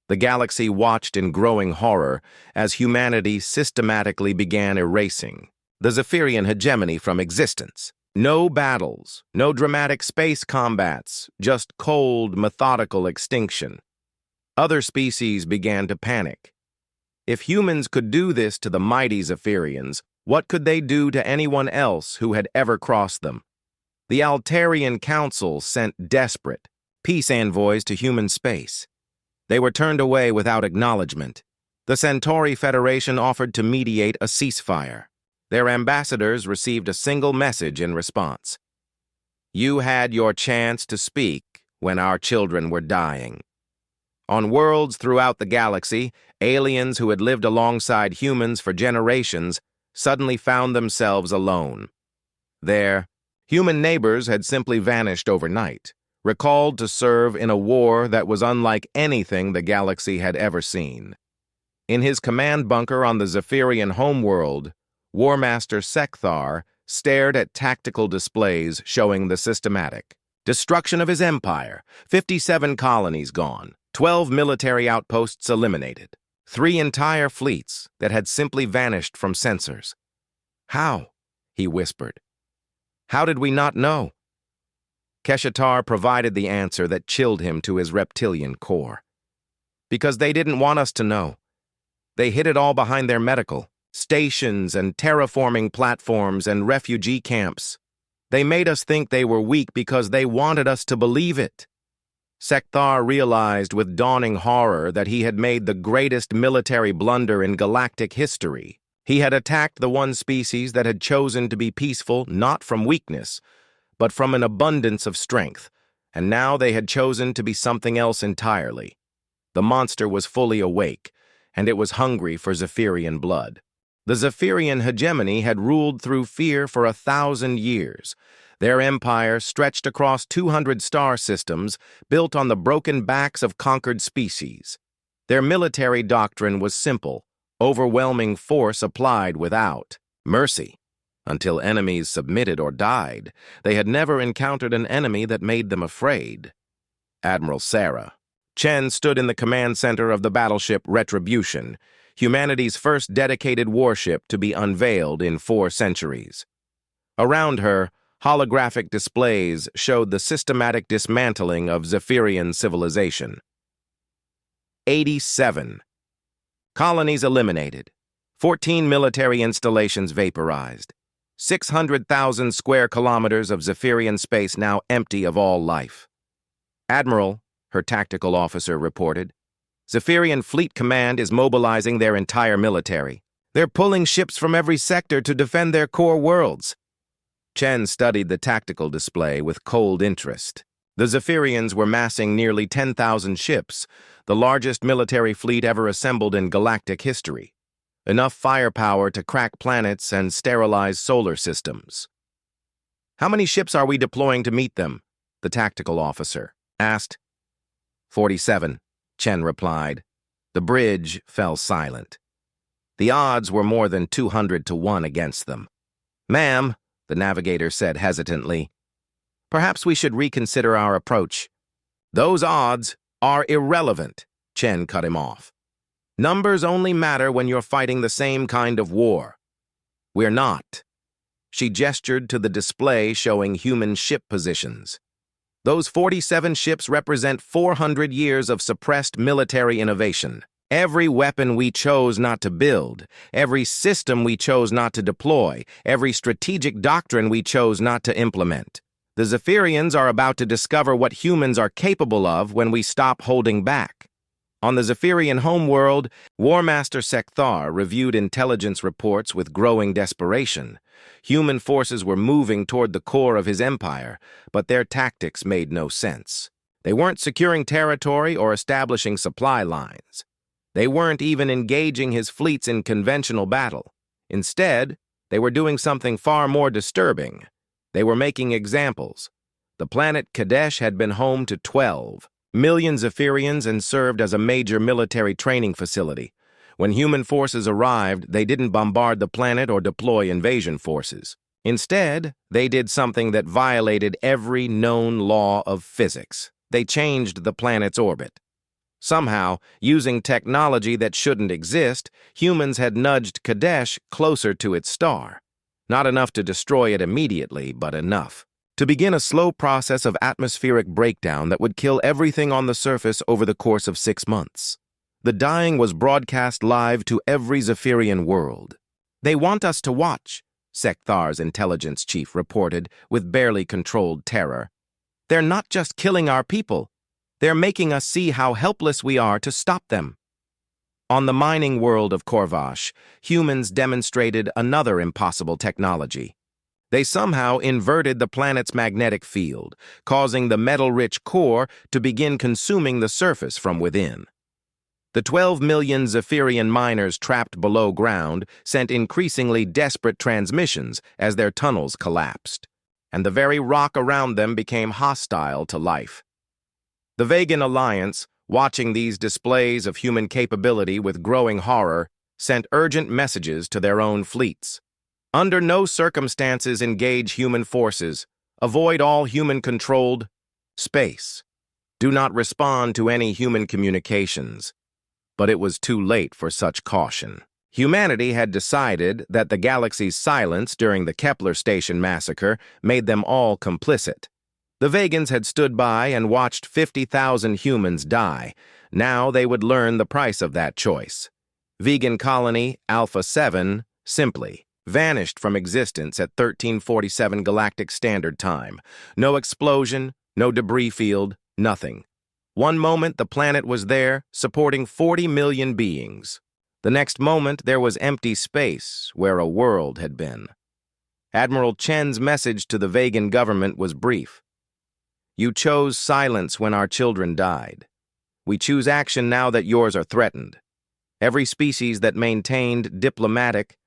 The galaxy watched in growing horror as humanity systematically began erasing the Zephyrian hegemony from existence. No battles, no dramatic space combats, just cold, methodical extinction. Other species began to panic. If humans could do this to the mighty Zephyrians, what could they do to anyone else who had ever crossed them? The Altarian Council sent desperate peace envoys to human space. They were turned away without acknowledgement. The Centauri Federation offered to mediate a ceasefire. Their ambassadors received a single message in response. You had your chance to speak when our children were dying. On worlds throughout the galaxy, aliens who had lived alongside humans for generations suddenly found themselves alone. Their human neighbors had simply vanished overnight, recalled to serve in a war that was unlike anything the galaxy had ever seen. In his command bunker on the Zephyrian homeworld, War Master Sekthar stared at tactical displays showing the systematic destruction of his empire, 57 colonies gone, 12 military outposts eliminated, 3 entire fleets that had simply vanished from sensors. How? He whispered. How did we not know? Keshatar provided the answer that chilled him to his reptilian core. Because they didn't want us to know. They hid it all behind their medical stations and terraforming platforms and refugee camps. They made us think they were weak because they wanted us to believe it. Sekthar realized with dawning horror that he had made the greatest military blunder in galactic history. He had attacked the one species that had chosen to be peaceful not from weakness, but from an abundance of strength, and now they had chosen to be something else entirely. The monster was fully awake, and it was hungry for Zephyrian blood. The Zephyrian hegemony had ruled through fear for 1,000 years. Their empire stretched across 200 star systems built on the broken backs of conquered species. Their military doctrine was simple: overwhelming force applied without mercy. Until enemies submitted or died, they had never encountered an enemy that made them afraid. Admiral Sarah Chen stood in the command center of the battleship Retribution, humanity's first dedicated warship to be unveiled in 4 centuries. Around her, holographic displays showed the systematic dismantling of Zephyrian civilization. 87. Colonies eliminated. 14 military installations vaporized. 600,000 square kilometers of Zephyrian space now empty of all life. Admiral, her tactical officer reported, Zephyrian Fleet Command is mobilizing their entire military. They're pulling ships from every sector to defend their core worlds. Chen studied the tactical display with cold interest. The Zephyrians were massing nearly 10,000 ships, the largest military fleet ever assembled in galactic history. Enough firepower to crack planets and sterilize solar systems. How many ships are we deploying to meet them? The tactical officer asked. 47, Chen replied. The bridge fell silent. The odds were more than 200 to 1 against them. Ma'am, the navigator said hesitantly, perhaps we should reconsider our approach. Those odds are irrelevant, Chen cut him off. Numbers only matter when you're fighting the same kind of war. We're not. She gestured to the display showing human ship positions. Those 47 ships represent 400 years of suppressed military innovation. Every weapon we chose not to build, every system we chose not to deploy, every strategic doctrine we chose not to implement. The Zephyrians are about to discover what humans are capable of when we stop holding back. On the Zephyrian homeworld, War Master Sekthar reviewed intelligence reports with growing desperation. Human forces were moving toward the core of his empire, but their tactics made no sense. They weren't securing territory or establishing supply lines. They weren't even engaging his fleets in conventional battle. Instead, they were doing something far more disturbing. They were making examples. The planet Kadesh had been home to 12 million Zephyrians and served as a major military training facility. When human forces arrived, they didn't bombard the planet or deploy invasion forces. Instead, they did something that violated every known law of physics. They changed the planet's orbit. Somehow, using technology that shouldn't exist, humans had nudged Kadesh closer to its star. Not enough to destroy it immediately, but enough to begin a slow process of atmospheric breakdown that would kill everything on the surface over the course of 6 months. The dying was broadcast live to every Zephyrian world. "They want us to watch," Sekthar's intelligence chief reported with barely controlled terror. "They're not just killing our people. They're making us see how helpless we are to stop them." On the mining world of Korvash, humans demonstrated another impossible technology. They somehow inverted the planet's magnetic field, causing the metal-rich core to begin consuming the surface from within. The 12 million Zephyrian miners trapped below ground sent increasingly desperate transmissions as their tunnels collapsed, and the very rock around them became hostile to life. The Vegan Alliance, watching these displays of human capability with growing horror, sent urgent messages to their own fleets. Under no circumstances engage human forces. Avoid all human-controlled space. Do not respond to any human communications. But it was too late for such caution. Humanity had decided that the galaxy's silence during the Kepler Station massacre made them all complicit. The Vegans had stood by and watched 50,000 humans die. Now they would learn the price of that choice. Vegan colony Alpha 7 simply vanished from existence at 1347 Galactic Standard Time. No explosion, no debris field, nothing. One moment the planet was there, supporting 40 million beings. The next moment there was empty space where a world had been. Admiral Chen's message to the Vegan government was brief. "You chose silence when our children died. We choose action now that yours are threatened." Every species that maintained diplomatic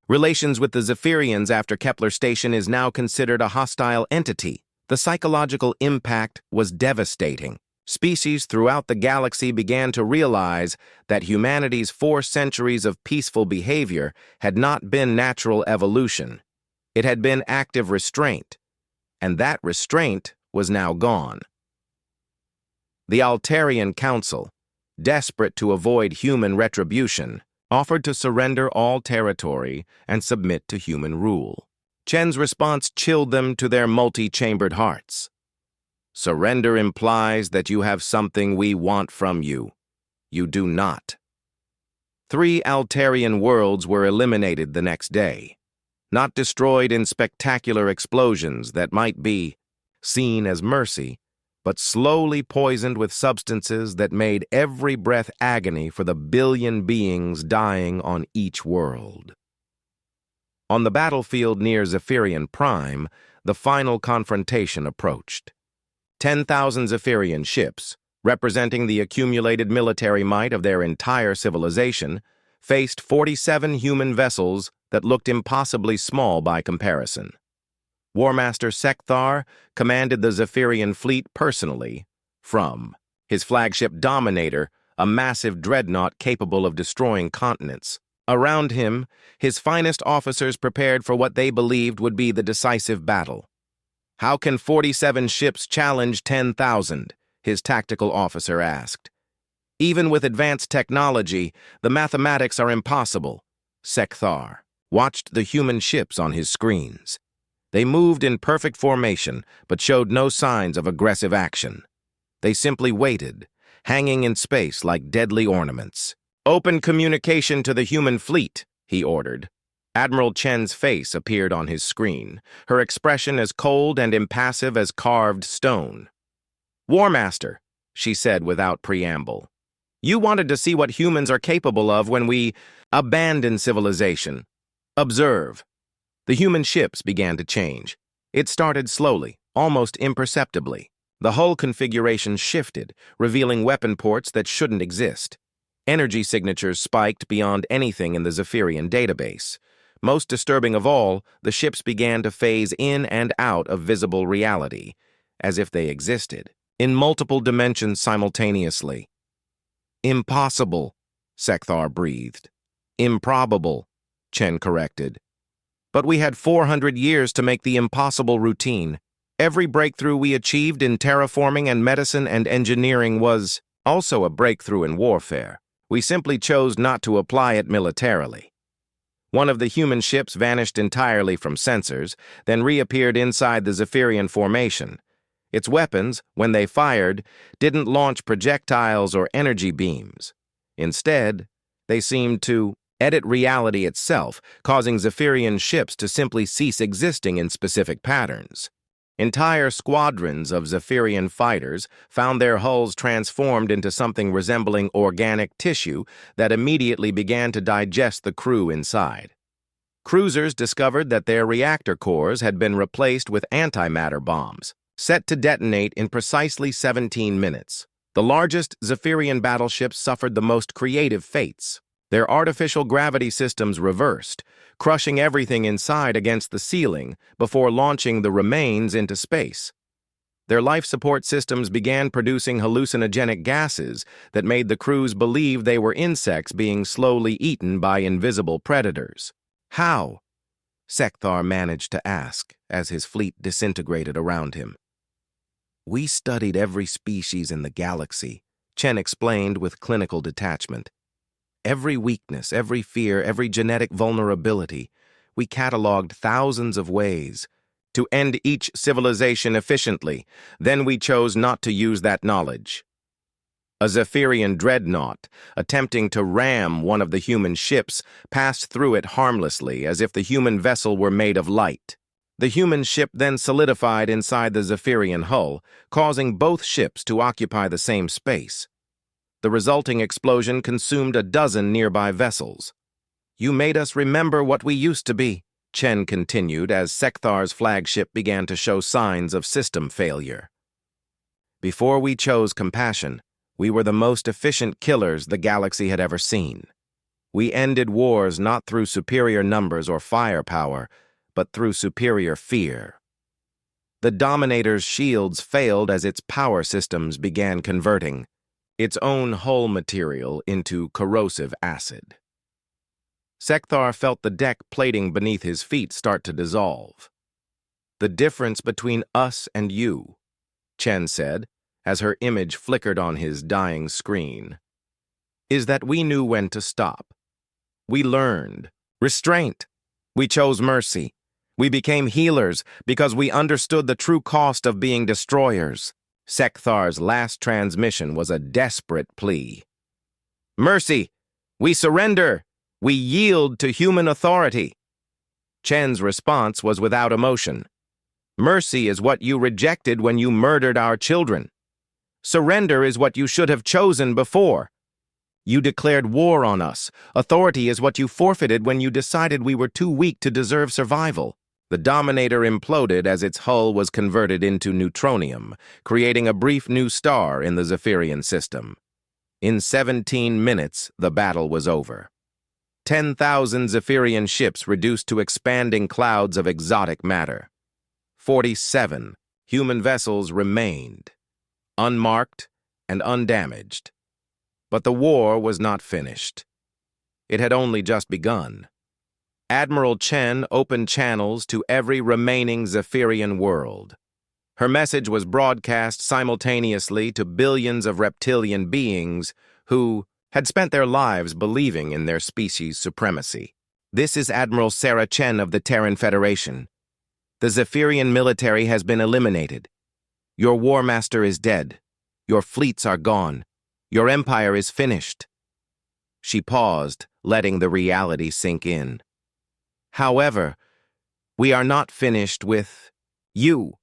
relations with the Zephyrians after Kepler Station is now considered a hostile entity. The psychological impact was devastating. Species throughout the galaxy began to realize that humanity's 4 centuries of peaceful behavior had not been natural evolution. It had been active restraint, and that restraint was now gone. The Altarian Council, desperate to avoid human retribution, offered to surrender all territory and submit to human rule. Chen's response chilled them to their multi-chambered hearts. "Surrender implies that you have something we want from you. You do not." 3 Altarian worlds were eliminated the next day, not destroyed in spectacular explosions that might be seen as mercy, but slowly poisoned with substances that made every breath agony for the billion beings dying on each world. On the battlefield near Zephyrian Prime, the final confrontation approached. 10,000 Zephyrian ships, representing the accumulated military might of their entire civilization, faced 47 human vessels that looked impossibly small by comparison. War Master Sekthar commanded the Zephyrian fleet personally from his flagship Dominator, a massive dreadnought capable of destroying continents. Around him, his finest officers prepared for what they believed would be the decisive battle. "How can 47 ships challenge 10,000? His tactical officer asked. "Even with advanced technology, the mathematics are impossible." Sekthar watched the human ships on his screens. They moved in perfect formation, but showed no signs of aggressive action. They simply waited, hanging in space like deadly ornaments. "Open communication to the human fleet," he ordered. Admiral Chen's face appeared on his screen, her expression as cold and impassive as carved stone. "War Master," she said without preamble, "you wanted to see what humans are capable of when we abandon civilization. Observe." The human ships began to change. It started slowly, almost imperceptibly. The hull configuration shifted, revealing weapon ports that shouldn't exist. Energy signatures spiked beyond anything in the Zephyrian database. Most disturbing of all, the ships began to phase in and out of visible reality, as if they existed, in multiple dimensions simultaneously. "Impossible," Sekthar breathed. "Improbable," Chen corrected. "But we had 400 years to make the impossible routine. Every breakthrough we achieved in terraforming and medicine and engineering was Also a breakthrough in warfare. We simply chose not to apply it militarily. One of the human ships vanished entirely from sensors, then reappeared inside the Zephyrian formation. Its weapons, when they fired, didn't launch projectiles or energy beams. Instead, they seemed to edit reality itself, causing Zephyrian ships to simply cease existing in specific patterns. Entire squadrons of Zephyrian fighters found their hulls transformed into something resembling organic tissue that immediately began to digest the crew inside. Cruisers discovered that their reactor cores had been replaced with antimatter bombs, set to detonate in precisely 17 minutes. The largest Zephyrian battleships suffered the most creative fates. Their artificial gravity systems reversed, crushing everything inside against the ceiling before launching the remains into space. Their life support systems began producing hallucinogenic gases that made the crews believe they were insects being slowly eaten by invisible predators. How? Sekthar managed to ask as his fleet disintegrated around him. We studied every species in the galaxy, Chen explained with clinical detachment. Every weakness, every fear, every genetic vulnerability, we cataloged thousands of ways to end each civilization efficiently. Then we chose not to use that knowledge. A Zephyrian dreadnought, attempting to ram one of the human ships, passed through it harmlessly as if the human vessel were made of light. The human ship then solidified inside the Zephyrian hull, causing both ships to occupy the same space. The resulting explosion consumed a dozen nearby vessels. You made us remember what we used to be, Chen continued as Sekthar's flagship began to show signs of system failure. Before we chose compassion, we were the most efficient killers the galaxy had ever seen. We ended wars not through superior numbers or firepower, but through superior fear. The Dominator's shields failed as its power systems began converting its own hull material into corrosive acid. Sekthar felt the deck plating beneath his feet start to dissolve. The difference between us and you, Chen said, as her image flickered on his dying screen, is that we knew when to stop. We learned restraint. We chose mercy. We became healers because we understood the true cost of being destroyers. Sekthar's last transmission was a desperate plea. Mercy! We surrender! We yield to human authority! Chen's response was without emotion. Mercy is what you rejected when you murdered our children. Surrender is what you should have chosen before. You declared war on us. Authority is what you forfeited when you decided we were too weak to deserve survival. The Dominator imploded as its hull was converted into neutronium, creating a brief new star in the Zephyrian system. In 17 minutes, the battle was over. 10,000 Zephyrian ships reduced to expanding clouds of exotic matter. 47 human vessels remained, unmarked and undamaged. But the war was not finished. It had only just begun. Admiral Chen opened channels to every remaining Zephyrian world. Her message was broadcast simultaneously to billions of reptilian beings who had spent their lives believing in their species' supremacy. This is Admiral Sarah Chen of the Terran Federation. The Zephyrian military has been eliminated. Your war master is dead. Your fleets are gone. Your empire is finished. She paused, letting the reality sink in. However, we are not finished with you.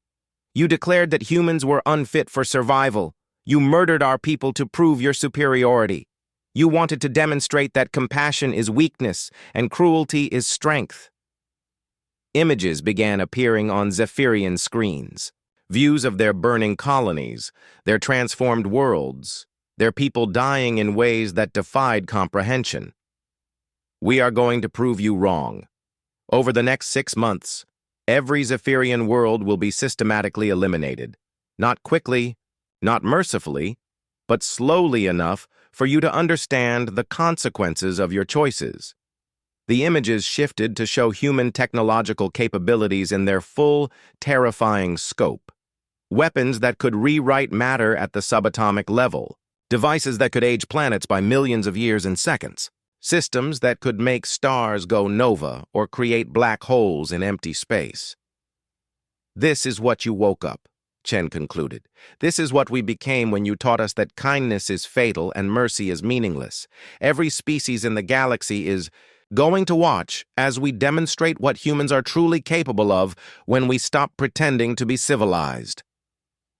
You declared that humans were unfit for survival. You murdered our people to prove your superiority. You wanted to demonstrate that compassion is weakness and cruelty is strength. Images began appearing on Zephyrian screens. Views of their burning colonies, their transformed worlds, their people dying in ways that defied comprehension. We are going to prove you wrong. Over the next 6 months, every Zephyrian world will be systematically eliminated. Not quickly, not mercifully, but slowly enough for you to understand the consequences of your choices. The images shifted to show human technological capabilities in their full, terrifying scope. Weapons that could rewrite matter at the subatomic level. devices that could age planets by millions of years in seconds, systems that could make stars go nova or create black holes in empty space. "This is what you woke up," Chen concluded. "This is what we became when you taught us that kindness is fatal and mercy is meaningless. Every species in the galaxy is going to watch as we demonstrate what humans are truly capable of when we stop pretending to be civilized."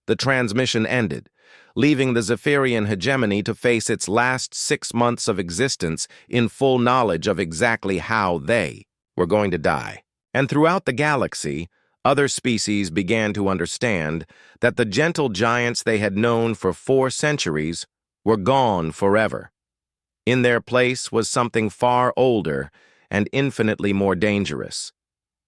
The transmission ended, leaving the Zephyrian hegemony to face its last 6 months of existence in full knowledge of exactly how they were going to die. And throughout the galaxy, other species began to understand that the gentle giants they had known for 4 centuries were gone forever. In their place was something far older and infinitely more dangerous,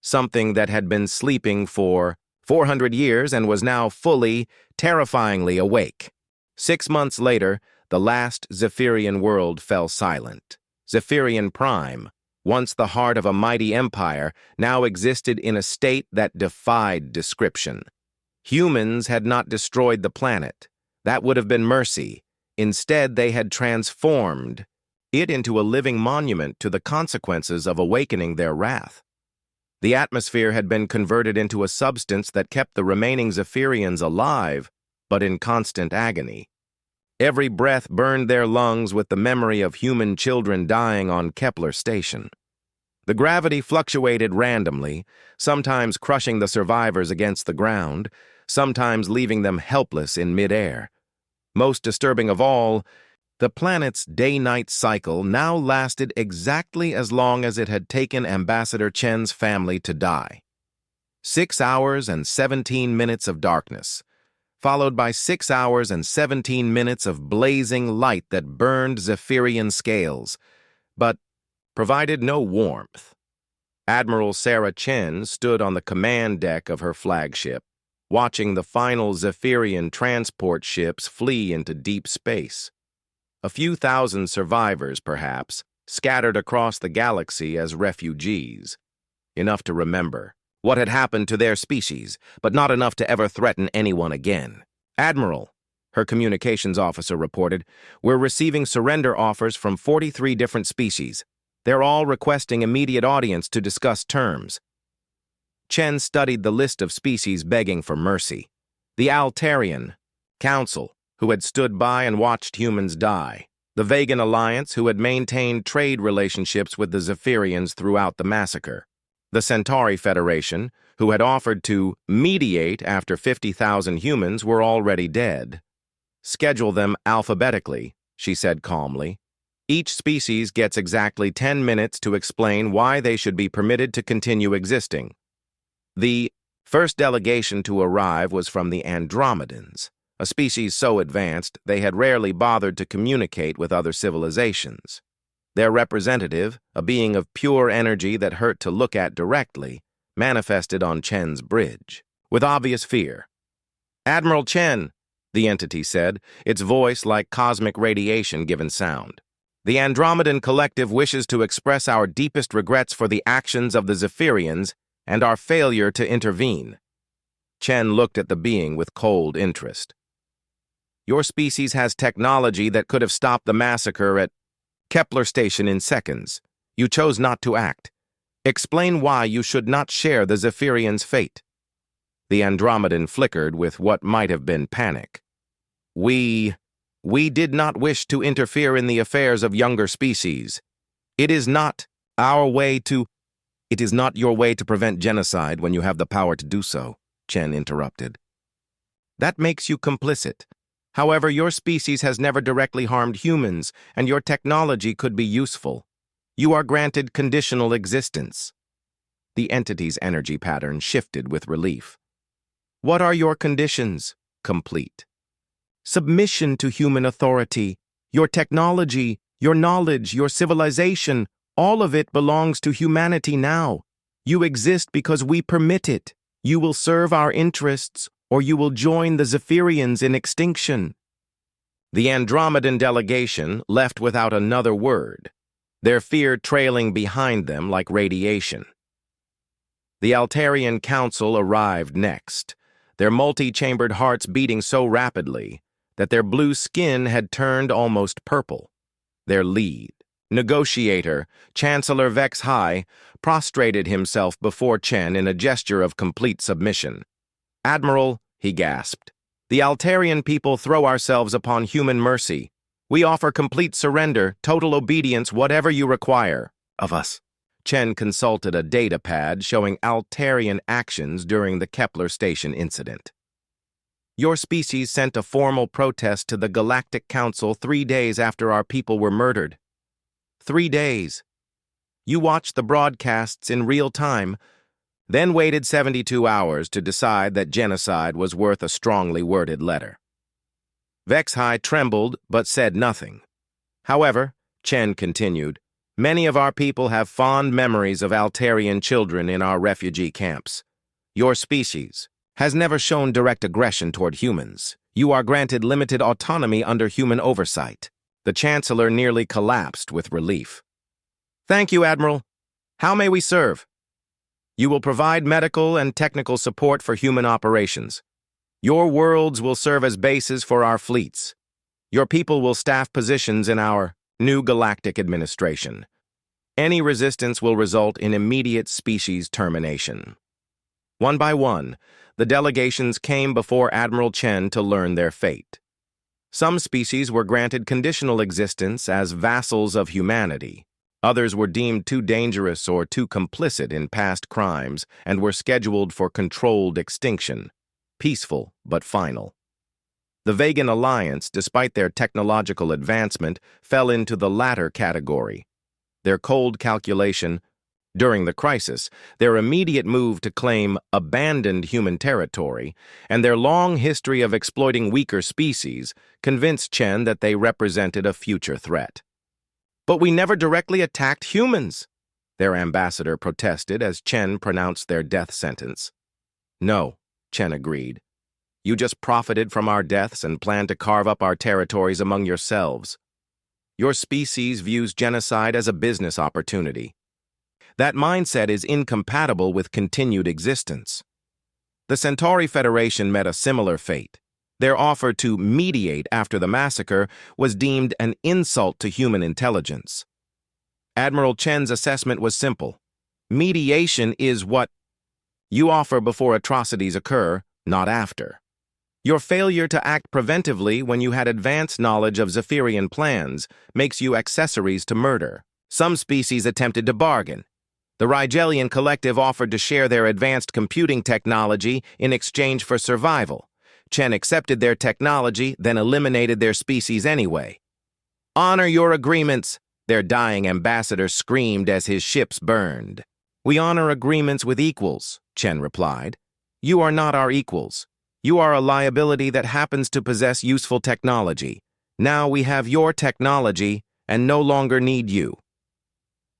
something that had been sleeping for 400 years and was now fully, terrifyingly awake. 6 months later, the last Zephyrian world fell silent. Zephyrian Prime, once the heart of a mighty empire, now existed in a state that defied description. Humans had not destroyed the planet. That would have been mercy. Instead, they had transformed it into a living monument to the consequences of awakening their wrath. The atmosphere had been converted into a substance that kept the remaining Zephyrians alive, but in constant agony. Every breath burned their lungs with the memory of human children dying on Kepler Station. The gravity fluctuated randomly, sometimes crushing the survivors against the ground, sometimes leaving them helpless in midair. Most disturbing of all, the planet's day-night cycle now lasted exactly as long as it had taken Ambassador Chen's family to die. 6 hours and 17 minutes of darkness, followed by 6 hours and 17 minutes of blazing light that burned Zephyrian scales, but provided no warmth. Admiral Sarah Chen stood on the command deck of her flagship, watching the final Zephyrian transport ships flee into deep space. A few thousand survivors, perhaps, scattered across the galaxy as refugees. Enough to remember what had happened to their species, but not enough to ever threaten anyone again. "Admiral," her communications officer reported, "we're receiving surrender offers from 43 different species. They're all requesting immediate audience to discuss terms." Chen studied the list of species begging for mercy. The Altarian Council, who had stood by and watched humans die. The Vegan Alliance, who had maintained trade relationships with the Zephyrians throughout the massacre. The Centauri Federation, who had offered to mediate after 50,000 humans were already dead. "Schedule them alphabetically," she said calmly. "Each species gets exactly 10 minutes to explain why they should be permitted to continue existing." The first delegation to arrive was from the Andromedans, a species so advanced they had rarely bothered to communicate with other civilizations. Their representative, a being of pure energy that hurt to look at directly, manifested on Chen's bridge, with obvious fear. "Admiral Chen," the entity said, its voice like cosmic radiation given sound. "The Andromedan Collective wishes to express our deepest regrets for the actions of the Zephyrians and our failure to intervene." Chen looked at the being with cold interest. "Your species has technology that could have stopped the massacre at Kepler Station in seconds. You chose not to act. Explain why you should not share the Zephyrians' fate." The Andromedan flickered with what might have been panic. We did not wish to interfere in the affairs of younger species. It is not your way to prevent genocide when you have the power to do so," Chen interrupted. "That makes you complicit. However, your species has never directly harmed humans, and your technology could be useful. You are granted conditional existence." The entity's energy pattern shifted with relief. "What are your conditions?" "Complete. Submission to human authority. Your technology, your knowledge, your civilization, all of it belongs to humanity now. You exist because we permit it. You will serve our interests, or you will join the Zephyrians in extinction." The Andromedan delegation left without another word, their fear trailing behind them like radiation. The Altarian Council arrived next, their multi-chambered hearts beating so rapidly that their blue skin had turned almost purple. Their lead, negotiator, Chancellor Vex High, prostrated himself before Chen in a gesture of complete submission. "Admiral," he gasped, "the Altarian people throw ourselves upon human mercy. We offer complete surrender, total obedience, whatever you require of us." Chen consulted a data pad showing Altarian actions during the Kepler Station incident. "Your species sent a formal protest to the Galactic Council 3 days after our people were murdered. 3 days. You watched the broadcasts in real time, then waited 72 hours to decide that genocide was worth a strongly worded letter." Vex High trembled but said nothing. "However," Chen continued, "many of our people have fond memories of Altarian children in our refugee camps. Your species has never shown direct aggression toward humans. You are granted limited autonomy under human oversight." The Chancellor nearly collapsed with relief. "Thank you, Admiral. How may we serve?" "You will provide medical and technical support for human operations. Your worlds will serve as bases for our fleets. Your people will staff positions in our new galactic administration. Any resistance will result in immediate species termination." One by one, the delegations came before Admiral Chen to learn their fate. Some species were granted conditional existence as vassals of humanity. Others were deemed too dangerous or too complicit in past crimes and were scheduled for controlled extinction, peaceful but final. The Vegan Alliance, despite their technological advancement, fell into the latter category. Their cold calculation, during the crisis, their immediate move to claim abandoned human territory, and their long history of exploiting weaker species convinced Chen that they represented a future threat. "But we never directly attacked humans," their ambassador protested as Chen pronounced their death sentence. "No," Chen agreed. "You just profited from our deaths and planned to carve up our territories among yourselves. Your species views genocide as a business opportunity. That mindset is incompatible with continued existence." The Centauri Federation met a similar fate. Their offer to mediate after the massacre was deemed an insult to human intelligence. Admiral Chen's assessment was simple. Mediation is what you offer before atrocities occur, not after. Your failure to act preventively when you had advanced knowledge of Zephyrian plans makes you accessories to murder. Some species attempted to bargain. The Rigelian Collective offered to share their advanced computing technology in exchange for survival. Chen accepted their technology, then eliminated their species anyway. "Honor your agreements," their dying ambassador screamed as his ships burned. "We honor agreements with equals," Chen replied. "You are not our equals. You are a liability that happens to possess useful technology. Now we have your technology and no longer need you."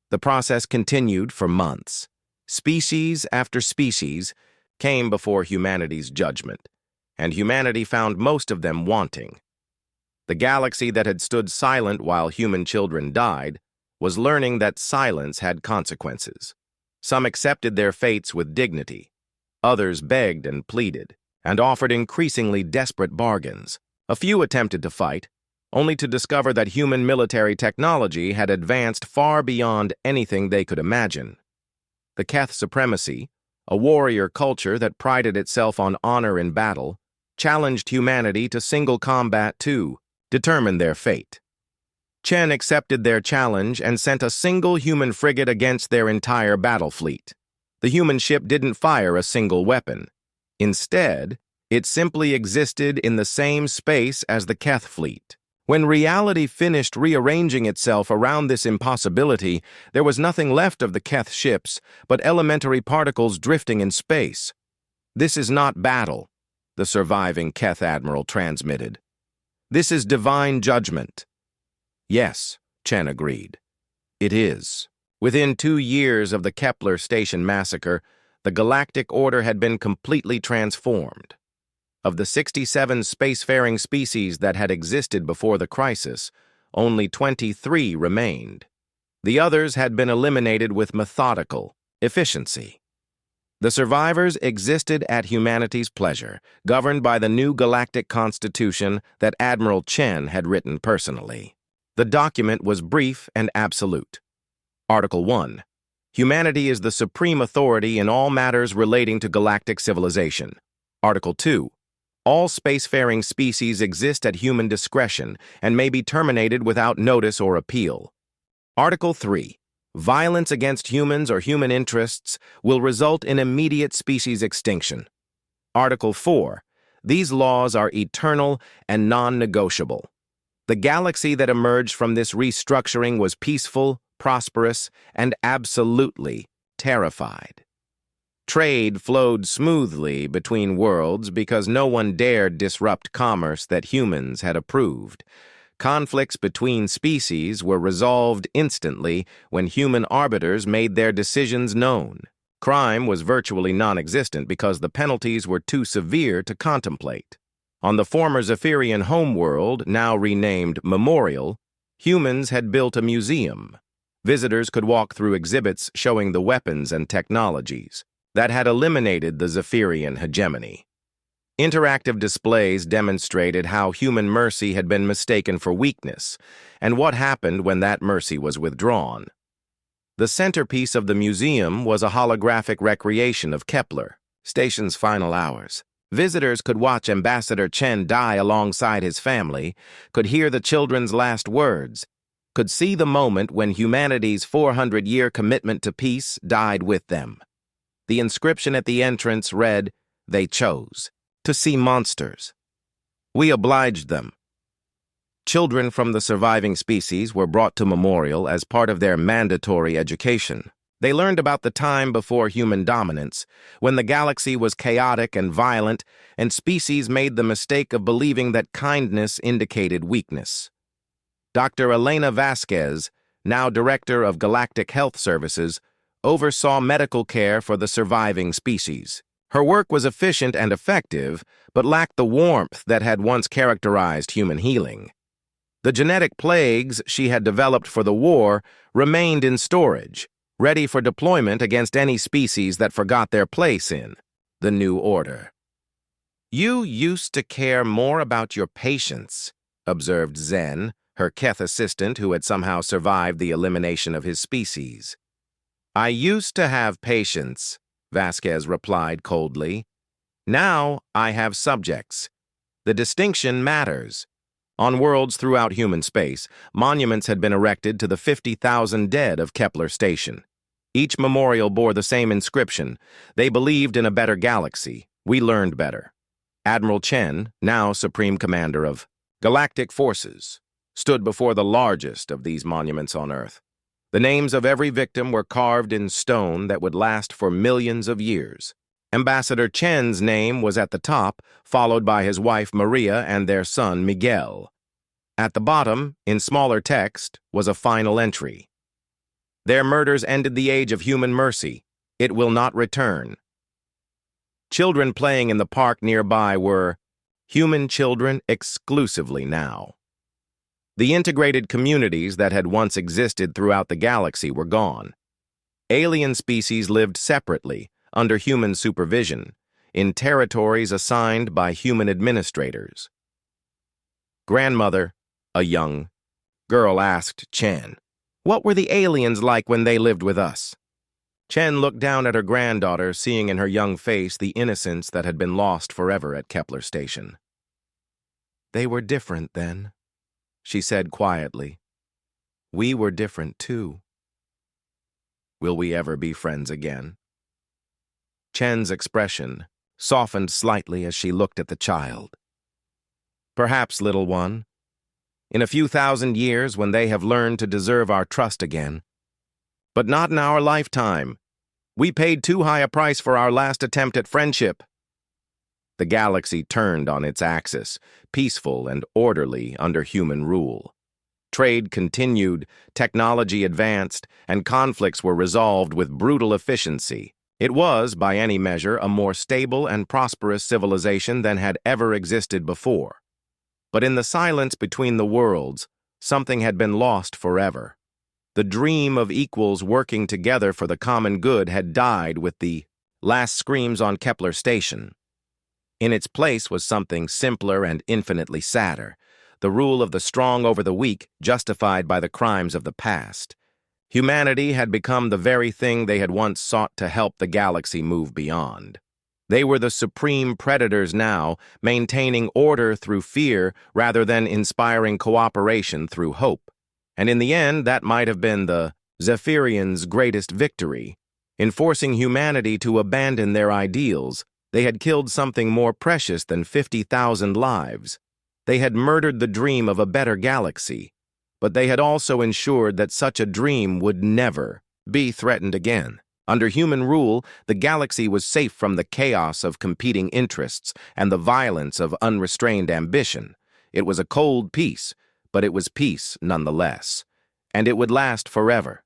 The process continued for months. Species after species came before humanity's judgment, and humanity found most of them wanting. The galaxy that had stood silent while human children died was learning that silence had consequences. Some accepted their fates with dignity. Others begged and pleaded, and offered increasingly desperate bargains. A few attempted to fight, only to discover that human military technology had advanced far beyond anything they could imagine. The Keth supremacy, a warrior culture that prided itself on honor in battle, challenged humanity to single combat to determine their fate. Chen accepted their challenge and sent a single human frigate against their entire battle fleet. The human ship didn't fire a single weapon. Instead, it simply existed in the same space as the Keth fleet. When reality finished rearranging itself around this impossibility, there was nothing left of the Keth ships but elementary particles drifting in space. "This is not battle," the surviving Keth admiral transmitted. "This is divine judgment." "Yes," Chen agreed. "It is." Within 2 years of the Kepler Station massacre, the galactic order had been completely transformed. Of the 67 spacefaring species that had existed before the crisis, only 23 remained. The others had been eliminated with methodical efficiency. The survivors existed at humanity's pleasure, governed by the new galactic constitution that Admiral Chen had written personally. The document was brief and absolute. Article 1. Humanity is the supreme authority in all matters relating to galactic civilization. Article 2. All spacefaring species exist at human discretion and may be terminated without notice or appeal. Article 3. Violence against humans or human interests will result in immediate species extinction. Article 4. These laws are eternal and non-negotiable. The galaxy that emerged from this restructuring was peaceful, prosperous, and absolutely terrified. Trade flowed smoothly between worlds because no one dared disrupt commerce that humans had approved. Conflicts between species were resolved instantly when human arbiters made their decisions known. Crime was virtually non-existent because the penalties were too severe to contemplate. On the former Zephyrian homeworld, now renamed Memorial, humans had built a museum. Visitors could walk through exhibits showing the weapons and technologies that had eliminated the Zephyrian hegemony. Interactive displays demonstrated how human mercy had been mistaken for weakness, and what happened when that mercy was withdrawn. The centerpiece of the museum was a holographic recreation of Kepler, station's final hours. Visitors could watch Ambassador Chen die alongside his family, could hear the children's last words, could see the moment when humanity's 400-year commitment to peace died with them. The inscription at the entrance read, "They chose to see monsters. We obliged them." Children from the surviving species were brought to Memorial as part of their mandatory education. They learned about the time before human dominance, when the galaxy was chaotic and violent, and species made the mistake of believing that kindness indicated weakness. Dr. Elena Vasquez, now Director of Galactic Health Services, oversaw medical care for the surviving species. Her work was efficient and effective, but lacked the warmth that had once characterized human healing. The genetic plagues she had developed for the war remained in storage, ready for deployment against any species that forgot their place in the new order. "You used to care more about your patients," observed Zen, her Keth assistant who had somehow survived the elimination of his species. "I used to have patience," Vasquez replied coldly. "Now I have subjects. The distinction matters." On worlds throughout human space, monuments had been erected to the 50,000 dead of Kepler Station. Each memorial bore the same inscription: "They believed in a better galaxy. We learned better." Admiral Chen, now Supreme Commander of Galactic Forces, stood before the largest of these monuments on Earth. The names of every victim were carved in stone that would last for millions of years. Ambassador Chen's name was at the top, followed by his wife Maria and their son Miguel. At the bottom, in smaller text, was a final entry. "Their murders ended the age of human mercy. It will not return." Children playing in the park nearby were human children exclusively now. The integrated communities that had once existed throughout the galaxy were gone. Alien species lived separately, under human supervision, in territories assigned by human administrators. Grandmother, a young girl, asked Chen, "What were the aliens like when they lived with us?" Chen looked down at her granddaughter, seeing in her young face the innocence that had been lost forever at Kepler Station. "They were different then," she said quietly. "We were different too. Will we ever be friends again?" Chen's expression softened slightly as she looked at the child. "Perhaps, little one. In a few thousand years when they have learned to deserve our trust again. But not in our lifetime. We paid too high a price for our last attempt at friendship." The galaxy turned on its axis, peaceful and orderly under human rule. Trade continued, technology advanced, and conflicts were resolved with brutal efficiency. It was, by any measure, a more stable and prosperous civilization than had ever existed before. But in the silence between the worlds, something had been lost forever. The dream of equals working together for the common good had died with the last screams on Kepler Station. In its place was something simpler and infinitely sadder, the rule of the strong over the weak justified by the crimes of the past. Humanity had become the very thing they had once sought to help the galaxy move beyond. They were the supreme predators now, maintaining order through fear rather than inspiring cooperation through hope. And in the end, that might have been the Zephyrians' greatest victory. In forcing humanity to abandon their ideals, they had killed something more precious than 50,000 lives. They had murdered the dream of a better galaxy, but they had also ensured that such a dream would never be threatened again. Under human rule, the galaxy was safe from the chaos of competing interests and the violence of unrestrained ambition. It was a cold peace, but it was peace nonetheless. And it would last forever,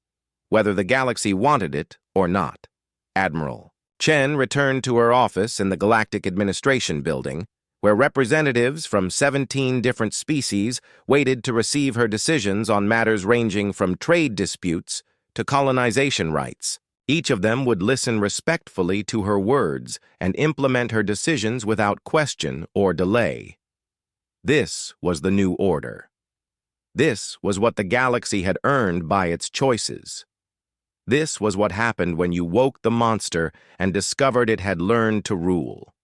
whether the galaxy wanted it or not. Admiral Chen returned to her office in the Galactic Administration Building, where representatives from 17 different species waited to receive her decisions on matters ranging from trade disputes to colonization rights. Each of them would listen respectfully to her words and implement her decisions without question or delay. This was the new order. This was what the galaxy had earned by its choices. This was what happened when you woke the monster and discovered it had learned to rule.